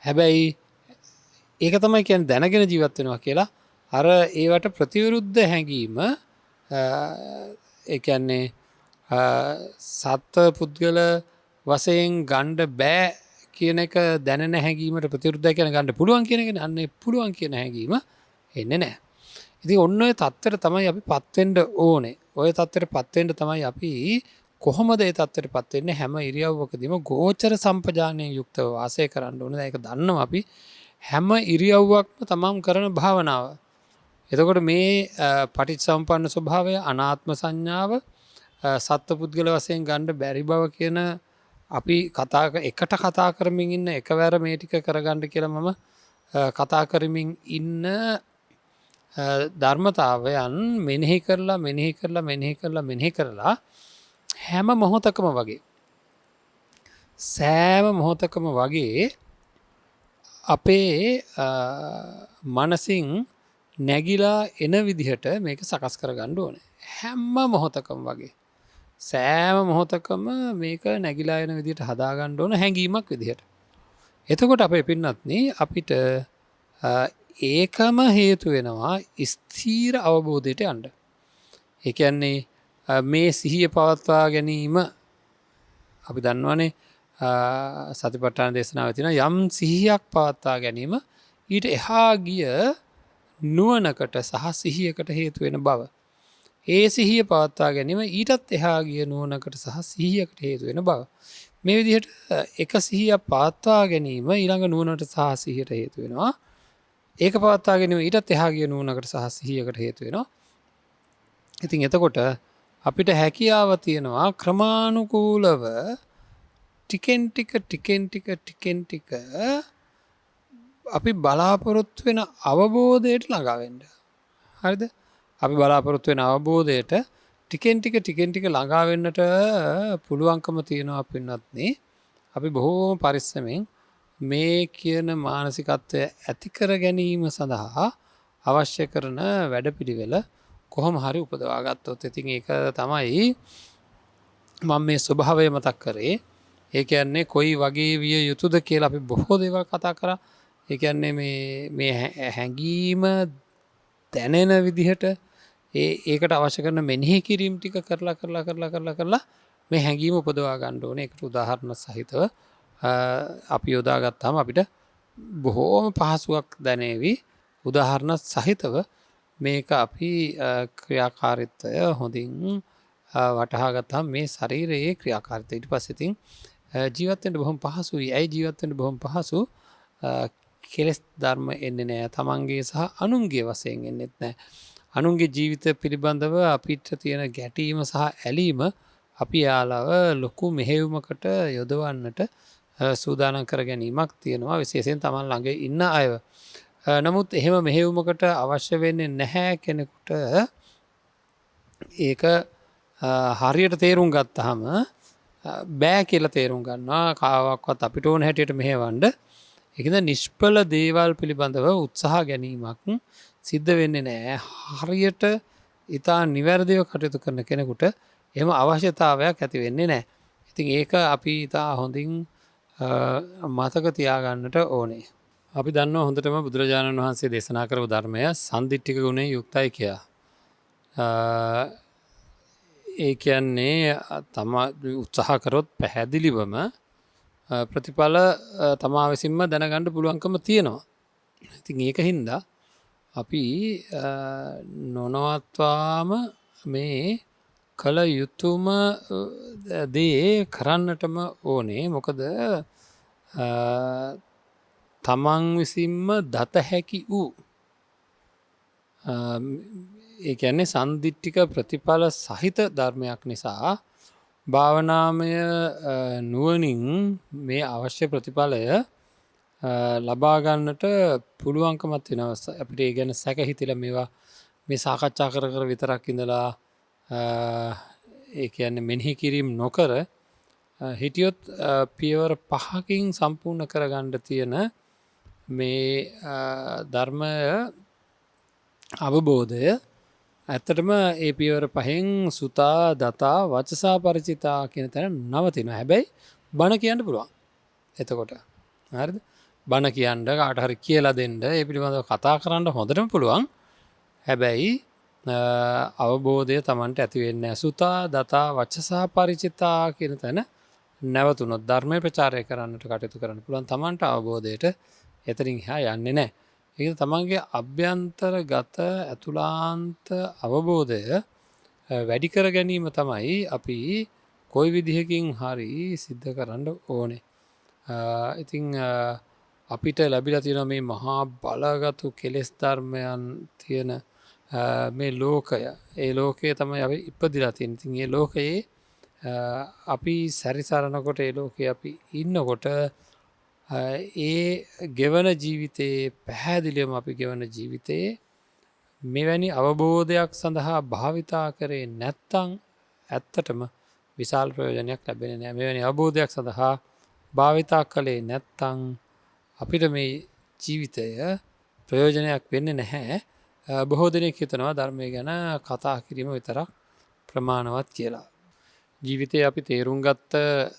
හැබැයි ඒක තමයි කියන්නේ දැනගෙන ජීවත් වෙනවා කියලා. අර ඒවට ප්‍රතිවිරුද්ධ හැඟීම ඒ කියන්නේ සත්පුද්ගල වශයෙන් ගන්න බෑ කියන එක දැනෙන හැඟීමට ප්‍රතිවිරුද්ධයි කියන ගන්න පුළුවන් කියන එක අන්නේ පුළුවන් කියන හැඟීම එන්නේ නැහැ. ඉතින් ඔන්න ඔය தත්තර තමයි අපි පත් වෙන්න ඕනේ. ඔය தත්තර පත් වෙන්න තමයි අපි කොහොමද ඒ தත්තර පත් වෙන්නේ හැම ඉරියව්වකදීම ගෝචර සම්පජානයෙන් යුක්තව වාසය කරන්න ඕනේ. ඒක දන්නවා අපි හැම ඉරියව්වක්ම තමම් කරන භාවනාව. එතකොට මේ පටිච්චසමුප්පන්න ස්වභාවය අනාත්ම සංඥාව සත්පුද්ගල වශයෙන් ගන්න බැරි බව කියන අපි එකට කතා කරමින් ඉන්න එකවර මේ ටික කරගන්න කියලා මම කතා කරමින් ඉන්න ධර්මතාවයන් මෙනෙහි කරලා හැම මොහොතකම වගේ සෑම මොහොතකම වගේ අපේ මනසින් නැගිලා එන විදිහට මේක සකස් කරගන්න ඕනේ. හැම මොහොතකම වගේ සෑම මොහොතකම මේක නැගිලා එන විදිහට හදාගන්න ඕන හැඟීමක් විදිහට. එතකොට අපේ පින්නත්නි අපිට ඒකම හේතු වෙනවා ස්ථීර අවබෝධයට යන්න. ඒ කියන්නේ මේ සිහිය පවත්වා ගැනීම අපි දන්නවනේ සතිපට්ඨාන දේශනාවේ තියෙන යම් සිහියක් පවත්වා ගැනීම ඊට එහා ගිය නුවණකට සහ සිහියකට හේතු වෙන බව. ඒ සිහිය පවත්වා ගැනීම ඊටත් එහා ගිය නුවණකට සහ සිහියකට හේතු වෙන බව. මේ විදිහට එක සිහියක් පවත්වා ගැනීම ඊළඟ නුවණට සහ සිහියට හේතු වෙනවා. ඒක පවත්වා ගැනීම ඊටත් එහා ගිය නුවණකට සහ සිහියකට හේතු වෙනවා. ඉතින් එතකොට අපිට හැකියාව තියෙනවා ක්‍රමානුකූලව ටිකෙන් ටික අපි බලාපොරොත්තු වෙන අවබෝධයට ළඟා වෙන්න. හරිද? අපි බලාපොරොත්තු වෙන අවබෝධයට ටිකෙන් ටික ළඟා වෙන්නට පුළුවන්කම තියෙනවා පින්වත්නි. අපි බොහෝම පරිස්සමෙන් මේ කියන මානසිකත්වය ඇති කර ගැනීම සඳහා අවශ්‍ය කරන වැඩපිළිවෙල කොහොම හරි උපදවා ගත්තොත් ඉතින් ඒක තමයි මම මේ ස්වභාවය මතක් කරේ. ඒ කියන්නේ කොයි වගේ විය යුතුද කියලා අපි බොහෝ දේවල් කතා කරා. ඒ කියන්නේ මේ හැඟීම දැනෙන විදිහට ඒකට අවශ්‍ය කරන මෙනෙහි කිරීම ටික කරලා මේ හැඟීම උපදවා ගන්න ඕනේ. ඒකට උදාහරණ සහිතව අපි යොදා ගත්තාම අපිට බොහෝම පහසුවක් දැනේවි. උදාහරණ සහිතව මේක අපි ක්‍රියාකාරීත්වය හොඳින් වටහා ගත්තාම මේ ශරීරයේ ක්‍රියාකාරීත්වය ඊට පස්සේ ඉතින් ජීවත් වෙන්න බොහොම පහසුයි. ඇයි ජීවත් වෙන්න බොහොම පහසු? කෙලෙස් ධර්ම එන්නේ නැහැ. තමන්ගේ සහ අනුන්ගේ වශයෙන් එන්නේත් නැහැ. අනුන්ගේ ජීවිත පිළිබඳව අපිට තියෙන ගැටීම සහ ඇලීම අපි යාලව ලොකු මෙහෙයුමකට යොදවන්නට සූදානම් කර ගැනීමක් තියෙනවා. විශේෂයෙන් තමන් ළඟ ඉන්න අයව. නමුත් එහෙම මෙහෙයුමකට අවශ්‍ය වෙන්නේ නැහැ කෙනෙකුට. ඒක හරියට තේරුම් ගත්තාම බෑ කියලා තේරුම් ගන්නවා. කාවක්වත් අපිට ඕන හැටියට මෙහෙවන්න. ඒකද නිෂ්ඵල දේවල් පිළිබඳව උත්සාහ ගැනීමක් සිද්ධ වෙන්නේ නෑ. හරියට ඉතා නිවැරදිව කටයුතු කරන කෙනෙකුට එම අවශ්‍යතාවයක් ඇති වෙන්නේ නෑ. ඉතින් ඒක අපි ඉතා හොඳින් මතක තියාගන්නට ඕනේ. අපි දන්න හොඳටම බුදුරජාණන් වහන්සේ දේශනා කරව ධර්මය සන්දිිට්ටික ගුණේ යුක්තයි කියා. ඒ කියන්නේ තම උත්සාහකරොත් පැහැදිලිවම ප්‍රතිඵල තමා විසින්ම දැනගණ්ඩ පුළුවන්කම තියෙනවා. ඉතින් ඒක හින්දා අපි නොනවත්වාම මේ කළ යුතුම දේ කරන්නටම ඕනේ. මොකද තමන් විසින්ම දත හැකි වූ ඒ කියන්නේ සන්දිිට්ටික ප්‍රතිඵල සහිත ධර්මයක් නිසා භාවනාමය නුවනින් මේ අවශ්‍ය ප්‍රතිඵලය ලබාගන්නට පුළුවන්කමත් වෙනවස අපිට ඒ ගැන සැක හිතිල මේවා මේ සාකච්ඡා කර විතරක් ඉඳලා ඒ කියන්නේ මෙනෙහි කිරීම් නොකර හිටියොත් පියවර 5කින් සම්පූර්ණ කරගන්න තියෙන මේ ධර්මය අවබෝධය ඇත්තටම ඒ පියවර 5න් සුතා දතා වචසා පරිචිතා කියන තැන නවතිනවා. හැබැයි බණ කියන්න පුළුවන්. එතකොට හරිද? බණ කියන්න කාට හරි කියලා දෙන්න ඒ පිළිබඳව කතා කරන්න හොඳටම පුළුවන්. හැබැයි අවබෝධය Tamanට ඇති වෙන්නේ නැහැ. සුතා දතා වචසා පරිචිතා කියන තැන නැවතුනොත් ධර්මය ප්‍රචාරය කරන්නට කටයුතු කරන්න පුළුවන්. Tamanට අවබෝධයට එතනින් එහා යන්නේ නැහැ. ඒක තමන්ගේ අභ්‍යන්තරගත ඇතුලාන්ත අවබෝධය වැඩි කර ගැනීම තමයි අපි කොයි විදිහකින් හරි සිද්ධ කරන්න ඕනේ. ඉතින් අපිට ලැබිලා තියෙන මේ මහා බලගතු කෙලෙස් ධර්මයන් තියෙන මේ ලෝකය, ඒ ලෝකයේ තමයි අපි ඉපදිලා තියෙන්නේ. ඉතින් මේ ලෝකයේ අපි සැරිසරනකොට ඒ ලෝකයේ අපි ඉන්නකොට ඒ ගෙවන ජීවිතයේ පැහැදිලියම අපි ගෙවන ජීවිතයේ මෙවැනි අවබෝධයක් සඳහා භාවිතා කරේ නැත්තං ඇත්තටම විශාල ප්‍රයෝජනයක් ලැබෙන නෑ. මෙවැනි අවබෝධයක් සඳහා භාවිතා කළේ නැත්තං අපිට මේ ජීවිතය ප්‍රයෝජනයක් වෙන්න නැහැ. බොහෝ දෙනෙක් හිතනවා ධර්මය ගැන කතා කිරීම විතරක් ප්‍රමාණවත් කියලා. ජීවිතය අපි තේරුම් ගත්ත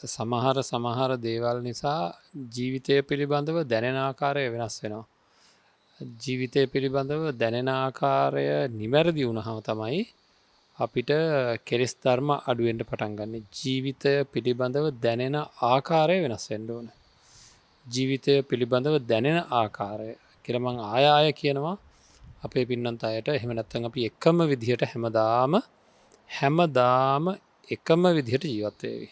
සමහර දේවල් නිසා ජීවිතය පිළිබඳව දැනෙන ආකාරය වෙනස් වෙනවා. ජීවිතය පිළිබඳව දැනෙන ආකාරය නිවැරදි වුණහම තමයි අපිට කෙලෙස් ධර්ම අඩුවෙන්ට පටන් ගන්න. ජීවිතය පිළිබඳව දැනෙන ආකාරය වෙනස් වෙන්න ඕන. ජීවිතය පිළිබඳව දැනෙන ආකාරය කියලා මම ආය කියනවා අපේ පින්නන්ත අයට. එහෙම නැත්නම් අපි එකම විදිහට හැමදාම එකම විදිහට ජීවත් වෙවි.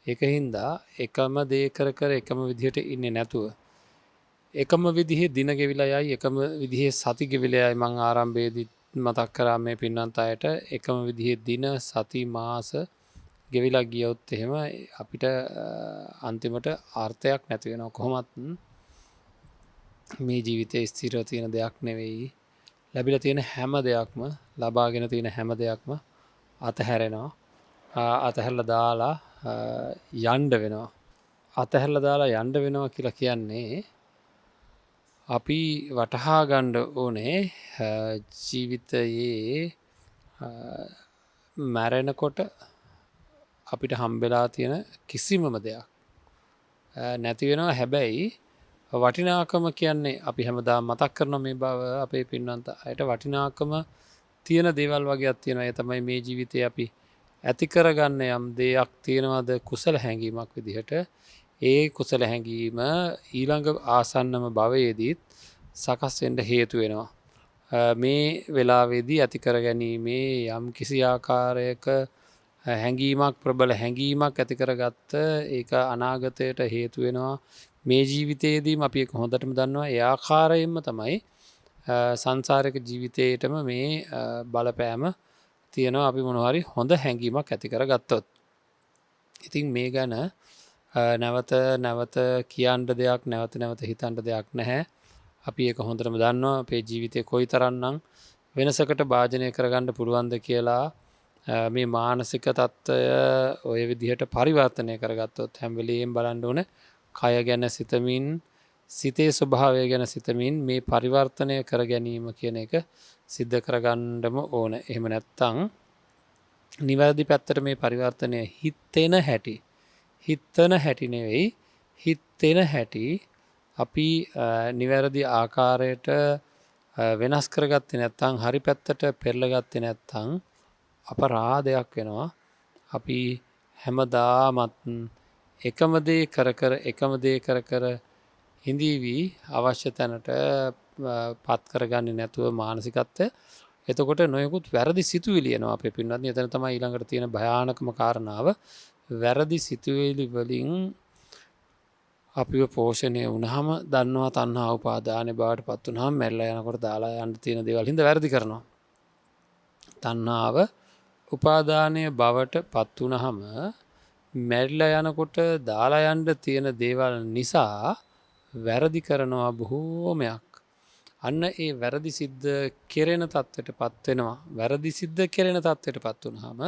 ඒක හින්දා එකම දේ කර එකම විදිහට ඉන්නේ නැතුව එකම විදිහේ දින ගෙවිලා යයි, එකම විදිහේ සති ගෙවිලා යයි. මම ආරම්භයේදී මතක් කරා මේ පින්නන්ත අයට එකම විදිහේ දින, සති, මාස ගෙවිලා ගියොත් එහෙම අපිට අන්තිමට අර්ථයක් නැති වෙනවා. කොහොමත් මේ ජීවිතයේ ස්ථිරව තියෙන දෙයක් නෙවෙයි. ලැබිලා තියෙන හැම දෙයක්ම, ලබාගෙන තියෙන හැම දෙයක්ම අතහැරෙනවා. අතහැරලා දාලා යන්න වෙනවා. අතහැරලා දාලා යන්න වෙනවා කියලා කියන්නේ අපි වටහා ගන්න ඕනේ ජීවිතයේ මැරෙනකොට අපිට හම්බෙලා තියෙන කිසිමම දෙයක් නැති වෙනවා. හැබැයි වටිනාකම කියන්නේ අපි හැමදාම මතක් කරන මේ බව අපේ පින්නන්ත අයට වටිනාකම තියෙන දේවල් වගේක් තියෙනවා. ඒ තමයි මේ ජීවිතේ අපි ඇති කරගන්න යම් දෙයක් තියෙනවද කුසල හැඟීමක් විදිහට, ඒ කුසල හැඟීම ඊළඟ ආසන්නම භවයේදීත් සකස් වෙන්න හේතු වෙනවා. මේ වෙලාවේදී ඇති කර ගැනීමේ යම් කිසි ආකාරයක හැඟීමක්, ප්‍රබල හැඟීමක් ඇති කරගත්ත ඒක අනාගතයට හේතු වෙනවා. මේ ජීවිතයේදීම අපි ඒක හොඳටම දන්නවා. ඒ ආකාරයෙන්ම තමයි සංසාරික ජීවිතයේටම මේ බලපෑම තියෙනවා. අපි මොනවාරි හොඳ හැඟීමක් ඇති කරගත්තොත්. ඉතින් මේ ගැන නැවත කියන්න දෙයක්, නැවත හිතන්න දෙයක් නැහැ. අපි ඒක හොඳටම දන්නවා. අපේ ජීවිතේ කොයිතරම්නම් වෙනසකට භාජනය කරගන්න පුළුවන්ද කියලා මේ මානසික තත්ත්වය ඔය විදිහට පරිවර්තනය කරගත්තොත් හැම වෙලෙම බලන්න ඕනේ කය ගැන සිතමින් සිතේ ස්වභාවය ගැන සිතමින් මේ පරිවර්තනය කර ගැනීම කියන එක සිද්ධ කරගන්නම ඕන. එහෙම නැත්තං නිවැරදි පැත්තට මේ පරිවර්තනය හිත්තෙන හැටි නෙවෙයි හිත්තෙන හැටි අපි නිවැරදි ආකාරයට වෙනස් කරගත්තේ නැත්තං හරි පැත්තට පෙරලගත්තේ නැත්තං අපරාධයක් වෙනවා. අපි හැමදාමත් එකමදේ කර කර හිඳීවී අවශ්‍ය තැනට පත් කරගන්න නැතුව මානසිකත්වය. එතකොට නොයකුත් වැරදි සිතුවිලියනවා අපේ පින්වත්නි. එතන තමයි ඊළඟට තියෙන භයානකම කාරණාව. වැරදි සිතුවිලි වලින් අපිව පෝෂණය වුණාම දන්නවා තණ්හා උපාදානේ බවට පත් වුණාම මැරලා යනකොට දාලා යන්න තියෙන දේවල් හින්දා වැරදි කරනවා. තණ්හාව උපාදානය බවට පත් වුණාම මැරිලා යනකොට දාලා යන්න තියෙන දේවල් නිසා වැරදි කරනවා බොහෝමයක්. අන්න ඒ වැරදි සිද්ධ කෙරෙන තත්ත්වයට පත් වෙනවා. වැරදි සිද්ධ කෙරෙන තත්ත්වයට පත් වුණාම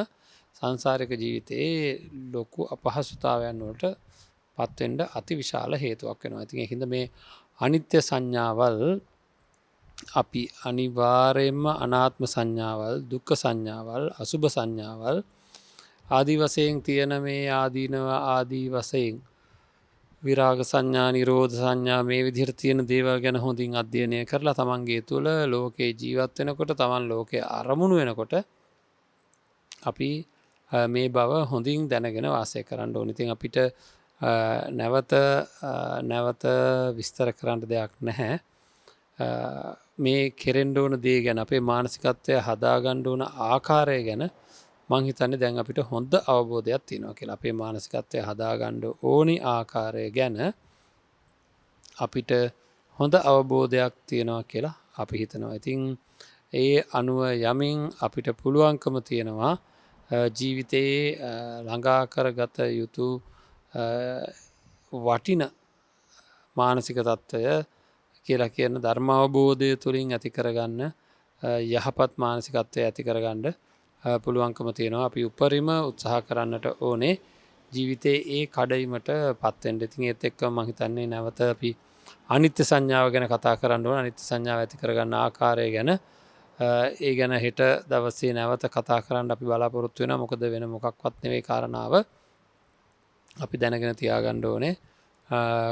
සංසාරික ජීවිතයේ ලොකු අපහසුතාවයන් වලට පත් වෙන්න අති විශාල හේතුවක් වෙනවා. ඉතින් ඒකින්ද මේ අනිත්‍ය සංඥාවල් අපි අනිවාර්යයෙන්ම අනාත්ම සංඥාවල්, දුක්ඛ සංඥාවල්, අසුභ සංඥාවල් ආදී වශයෙන් තියෙන මේ ආදීනව ආදී වශයෙන් විරාග සංඥා, නිරෝධ සංඥා මේ විදිහට තියෙන දේවල් ගැන හොඳින් අධ්‍යයනය කරලා තමන්ගේ තුළ ලෝකේ ජීවත් වෙනකොට, තමන් ලෝකේ අරමුණු වෙනකොට අපි මේ බව හොඳින් දැනගෙන වාසය කරන්න ඕනේ. ඉතින් අපිට නැවත විස්තර කරන්න දෙයක් නැහැ. මේ කෙරෙන්න ඕන දේ ගැන, අපේ මානසිකත්වය හදාගන්න ඕන ආකාරය ගැන මං හිතන්නේ දැන් අපිට හොඳ අවබෝධයක් තියෙනවා කියලා. අපේ මානසිකත්වය හදාගන්න ඕනි ආකාරය ගැන අපිට හොඳ අවබෝධයක් තියෙනවා කියලා අපි හිතනවා. ඉතින් ඒ අනුව යමින් අපිට පුළුවන්කම තියෙනවා ජීවිතයේ ළඟා කරගත යුතු වටින මානසික තත්ත්වය කියලා කියන ධර්මාවබෝධය තුළින් ඇති කරගන්න යහපත් මානසිකත්වය ඇති කරගන්න පුළුවන්කම තියෙනවා. අපි උපරිම උත්සාහ කරන්නට ඕනේ ජීවිතයේ ඒ කඩයිමට පත්වෙන්න. ඉතින් ඒත් එක්කම මම හිතන්නේ නැවත අපි අනිත්‍ය සංඥාව ගැන කතා කරන්න ඕන. අනිත්‍ය සංඥාව ඇති කරගන්න ආකාරය ගැන ඒ ගැන හෙට දවසේ නැවත කතා කරන්න අපි බලාපොරොත්තු වෙනවා. මොකද වෙන මොකක්වත් නෙවෙයි කාරණාව. අපි දැනගෙන තියාගන්න ඕනේ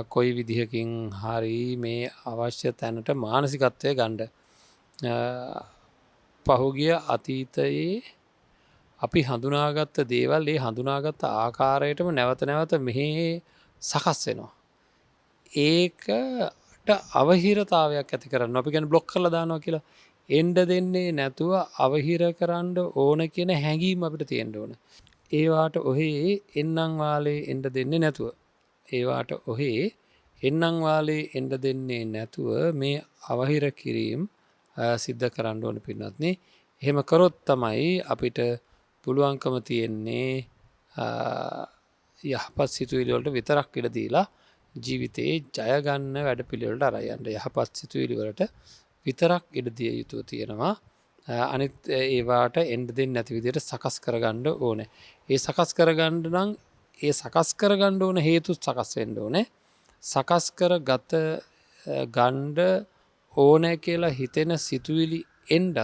කොයි විදිහකින් හරි මේ අවශ්‍ය තැනට මානසිකත්වය ගන්න. පහුගිය අතීතයේ අපි හඳුනාගත්ත දේවල් ඒ හඳුනාගත්ත ආකාරයටම නැවත මෙහි සකස් වෙනවා. ඒකට අවහිරතාවයක් ඇති කරන්න. අපි ගැන බ්ලොක් කරලා දානවා කියලා එන්න දෙන්නේ නැතුව අවහිර කරන්න ඕන කියන හැඟීම අපිට තියෙන්න ඕන. ඒවාට ඔහේ එන්නම් වාලේ එන්න දෙන්නේ නැතුව. ඒවාට ඔහේ එන්නම් වාලේ එන්න දෙන්නේ නැතුව මේ අවහිර කිරීම සිද්ධ කරන්න ඕන පින්වත්නි. එහෙම කරොත් තමයි අපිට පුළුවන්කම තියෙන්නේ යහපත් සිතුවිලි වලට විතරක් ඉඩ දීලා ජීවිතේ ජය ගන්න වැඩපිළිවෙලට අරන් යන්න. යහපත් සිතුවිලි වලට විතරක් ඉඩ දිය යුතු තියෙනවා. අනිත් ඒවාට එන්න දෙන්නේ නැති විදිහට සකස් කරගන්න ඕනේ. ඒ සකස් කරගන්න නම් ඒ සකස් කරගන්න ඕන හේතු සකස් වෙන්න ඕනේ. සකස් කරගත ගන්න ඕනෑ කියලා හිතෙන සිතුවිලි එන්නත්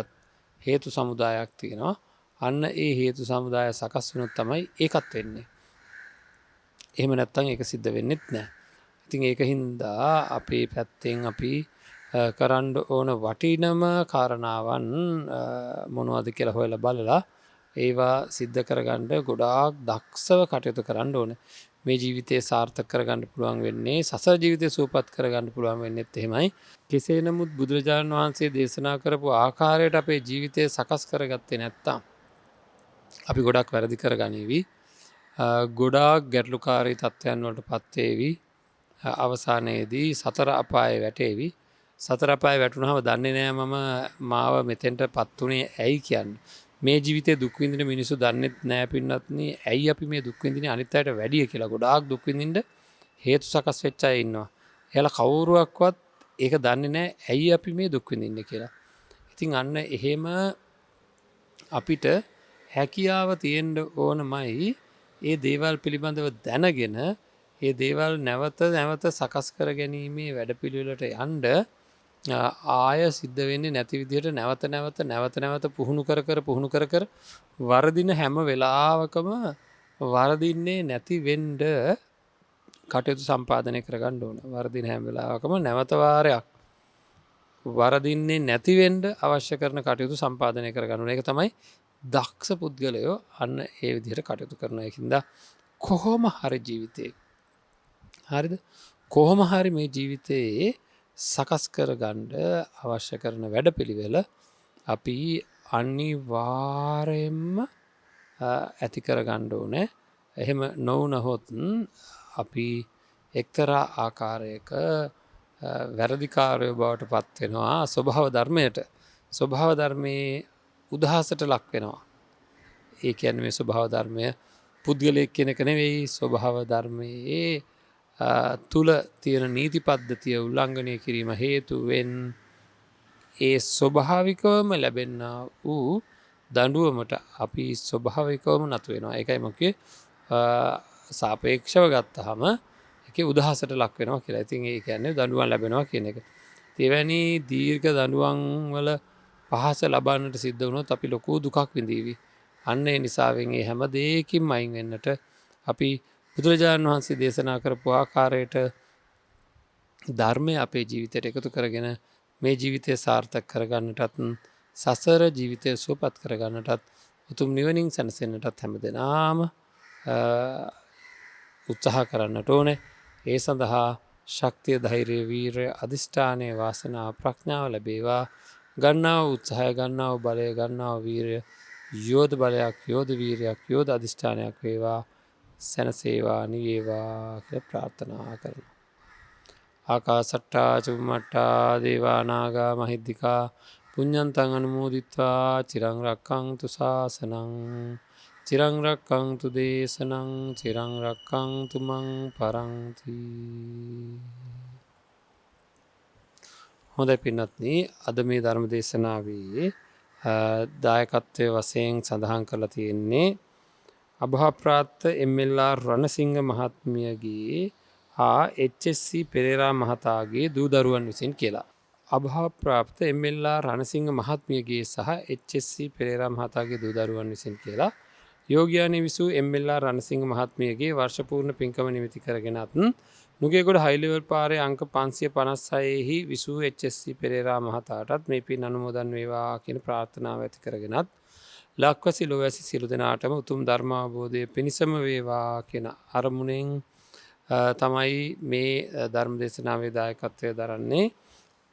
හේතු සමුදායක් තියෙනවා. අන්න ඒ හේතු සමුදාය සකස් වුණොත් තමයි ඒකත් වෙන්නේ. එහෙම නැත්තම් ඒක සිද්ධ වෙන්නෙත් නැහැ. ඉතින් ඒක හින්දා අපේ පැත්තෙන් අපි කරන්න ඕන වටිනම කාරණාවන් මොනවද කියලා හොයලා බලලා ඒවා සිද්ධ කරගන්න ගොඩාක් දක්ෂව කටයුතු කරන්න ඕනේ. මේ ජීවිතය සාර්ථක කරගන්න පුළුවන් වෙන්නේ, සසර ජීවිතය සූපපත් කරගන්න පුළුවන් වෙන්නේත් එහෙමයි. කෙසේ නමුත් බුදුරජාණන් වහන්සේ දේශනා කරපු ආකාරයට අපේ ජීවිතය සකස් කරගත්තේ නැත්තම් අපි ගොඩක් වැරදි කරගනීවි. ගොඩාක් ගැටලුකාරී තත්ත්වයන් වලට පත් වේවි. අවසානයේදී සතර අපායේ වැටේවි. සතර අපායේ වැටුනහම දන්නේ නැහැ මම මාව මෙතෙන්ට පත් උනේ ඇයි කියන්නේ. මේ ජීවිතේ දුක් විඳින මිනිස්සු දන්නෙත් නෑ පින්වත්නි ඇයි අපි මේ දුක් විඳින්නේ අනිත් අයට වැඩිය කියලා. ගොඩාක් දුක් විඳින්න හේතු සකස් වෙච්ච අය ඉන්නවා. එයාලා කවුරුවක්වත් ඒක දන්නේ නෑ ඇයි අපි මේ දුක් විඳින්නේ කියලා. ඉතින් අන්න එහෙම අපිට හැකියාව තියෙන්න ඕනමයි ඒ දේවල් පිළිබඳව දැනගෙන ඒ දේවල් නැවත නැවත සකස් කර ගැනීමේ වැඩපිළිවෙලට යන්ඩ ආය සිද්ධ වෙන්නේ නැති විදිහට නැවත නැවත පුහුණු කර වරදින හැම වෙලාවකම වරදින්නේ නැති වෙන්ඩ කටයුතු සම්පාධනය කරගන්න ඕන. වරදින හැම වෙලාවකම නැවතවාරයක් වරදින්නේ නැතිවෙන්ඩ අවශ්‍ය කරන කටයුතු සම්පාධනය කරගන්න එක තමයි දක්ෂ පුද්ගලයෝ අන්න ඒ විදිහට කටයුතු කරන එකින්ද කොහොම හරි ජීවිතය හරිද කොහොම හරි මේ ජීවිතයේ සකස් කර ගණ්ඩ අවශ්‍ය කරන වැඩ පිළිවෙල අපි අනිවාරයෙන්ම ඇති කර ගණ්ඩ ඕනෑ එහෙම නොවනහොතුන් අපි එක්තරා ආකාරයක වැරදිකාරයෝ බවට පත්වෙනවා ස්වභාව ධර්මයට ස්වභාව ධර්මයේ උදහසට ලක් වෙනවා ඒ ඇන මේ ස්වභාව ධර්මය පුද්ගලයෙක් කෙනෙක නෙවෙයි ස්වභාව ධර්මයේ තුළ තියෙන නීති පද්ධතිය උල්ලංඝනය කිරීම හේතුවෙන් ඒ ස්වභාවිකවම ලැබෙන්න වූ දඩුවමට අපි ස්වභාවිකවම නතු වෙනවා එකයි මොකේ සාපේක්ෂව ගත්තහම එක උදහසට ලක් වෙනවා කියලා ඉතින් ඒ කියන්නේ දඩුවන් ලැබෙනවා කියන එක තෙවැනි දීර්ඝ දඩුවන් වල පහස ලබන්නට සිද්ධ වුණොත් අපි ලොකූ දුකක් විඳීවි අන්න ඒ නිසාවෙන්ගේ හැම දේකින් මයින් වෙන්නට අපි බුදුරජාණන් වහන්සේ දේශනා කරපු ආකාරයට ධර්මය අපේ ජීවිතයට එකතු කරගෙන මේ ජීවිතය සාර්ථක කරගන්නටත් සසර ජීවිතය සුවපත් කරගන්නටත් උතුම් නිවනින් සැනසෙන්න්නටත් හැම දෙනාම උත්සාහ කරන්නට ඕනේ ඒ සඳහා ශක්තිය ධෛර්ය වීරය අධිෂ්ඨානය වාසනා ප්‍රඥාව ලැබේවා ගන්නාව උත්සාහය ගන්නාව බලය ගන්නාව වීරය යෝධ බලයක් යෝධ වීරයක් යෝධ අධිෂ්ඨානයක් වේවා සැනසේවා නිවේවා කළ ප්‍රාර්ථනා කරන. ආකාසට්ටා චුම්මට්ටා දේවානාගා මහිද්දිකා පුඤ්ඤන්තං අනුමෝදිත්වා චිරංරක්කං තුසාසනං චිරංරක්කං තු දේශනං චිරංරක්කං තුමං පරංති. හොඳයි පින්නත්නි අද මේ ධර්ම දේශනාවේ දායකත්වය වශයෙන් සඳහන් කරලා තියෙන්නේ අභාප්‍රාත්ත එම්.එල්.ආර්. රණසිංහ මහත්මියගේ හා HSC පෙරේරා මහතාගේ දූ දරුවන් විසින් කියලා. අභාප්‍රාප්ත එම්.එල්.ආර්. රණසිංහ මහත්මියගේ සහ HSC පෙරේරා මහතාගේ දූ දරුවන් විසින් කියලා. යෝග්‍යානි විසූ එම්.එල්.ආර්. රණසිංහ මහත්මියගේ වර්ෂපූර්ණ පින්කම නිමිති කරගෙනත් නුගේගොඩ හයිලෙවල් පාරේ අංක 556හි විසූ HSC පෙරේරා මහතාටත් මේ පින් අනුමෝදන් වේවා කියන ප්‍රාර්ථනාව ඇති කරගෙනත් ලක්වැසි ලොවැසි සියලු දෙනාටම උතුම් ධර්මාවබෝධය පිණිසම වේවා කියන අරමුණෙන් තමයි මේ ධර්ම දේශනාවේ දායකත්වය දරන්නේ.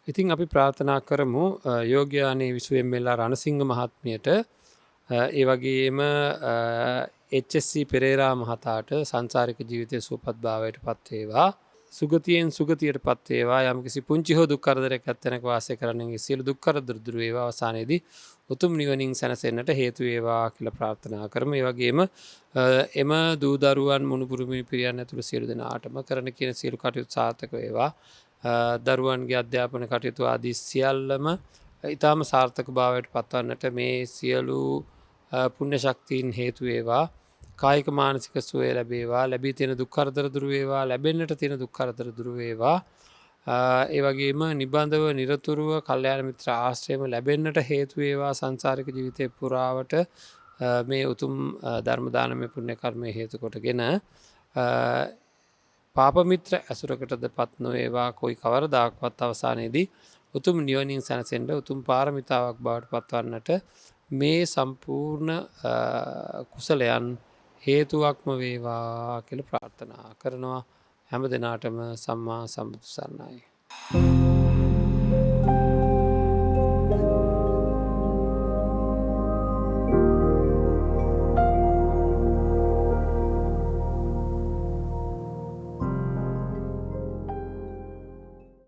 ඉතින් අපි ප්‍රාර්ථනා කරමු යෝග්‍යානී විසූ එම්.එල්.ආර්. රණසිංහ මහත්මියට ඒ වගේම HSC පෙරේරා මහතාට සංසාරික ජීවිතය සුවපත් භාවයට පත්වේවා සුගතියෙන් සුගතියට පත්වේවා යම්කිසි පුංචි හෝ දුක් කරදරයක් ඇත්තැනක වාසය කරන්නගේ සියලු දුක් කරදර දුරු වේවා අවසානයේදී උතුම් නිවනින් සැනසෙන්නට හේතු වේවා කියලා ප්‍රාර්ථනා කරමු. ඒ වගේම එම දූ දරුවන් මුණුපුරුමි පිරියන් ඇතුළු සියලු දෙනාටම කරන කියන සියලු කටයුතු සාර්ථක වේවා. දරුවන්ගේ අධ්‍යාපන කටයුතු ආදී සියල්ලම ඊටාම සාර්ථක භාවයට පත්වන්නට මේ සියලු පුණ්‍ය ශක්තියින් හේතු වේවා. කායික මානසික සුවය ලැබේවා. ලැබී තියෙන දුක් කරදර දුරු වේවා. ලැබෙන්නට තියෙන දුක් කරදර දුරු වේවා. ඒ වගේම නිබඳව නිරතුරුව කල්යාණ මිත්‍ර ආශ්‍රයම ලැබෙන්නට හේතු වේවා. සංසාරික ජීවිතේ පුරාවට මේ උතුම් ධර්ම දානමය පුණ්‍ය කර්මය හේතු කොටගෙන පාප මිත්‍ර ඇසුරකටද පත් නොවේවා. කොයි කවරදාකවත් අවසානයේදී උතුම් නිවනින් සැනසෙන්න උතුම් පාරමිතාවක් බවට පත්වන්නට මේ සම්පූර්ණ කුසලයන් හේතුවක්ම වේවා කියලා ප්‍රාර්ථනා කරනවා. හැම දිනාටම සම්මා සම්බුදු සරණයි.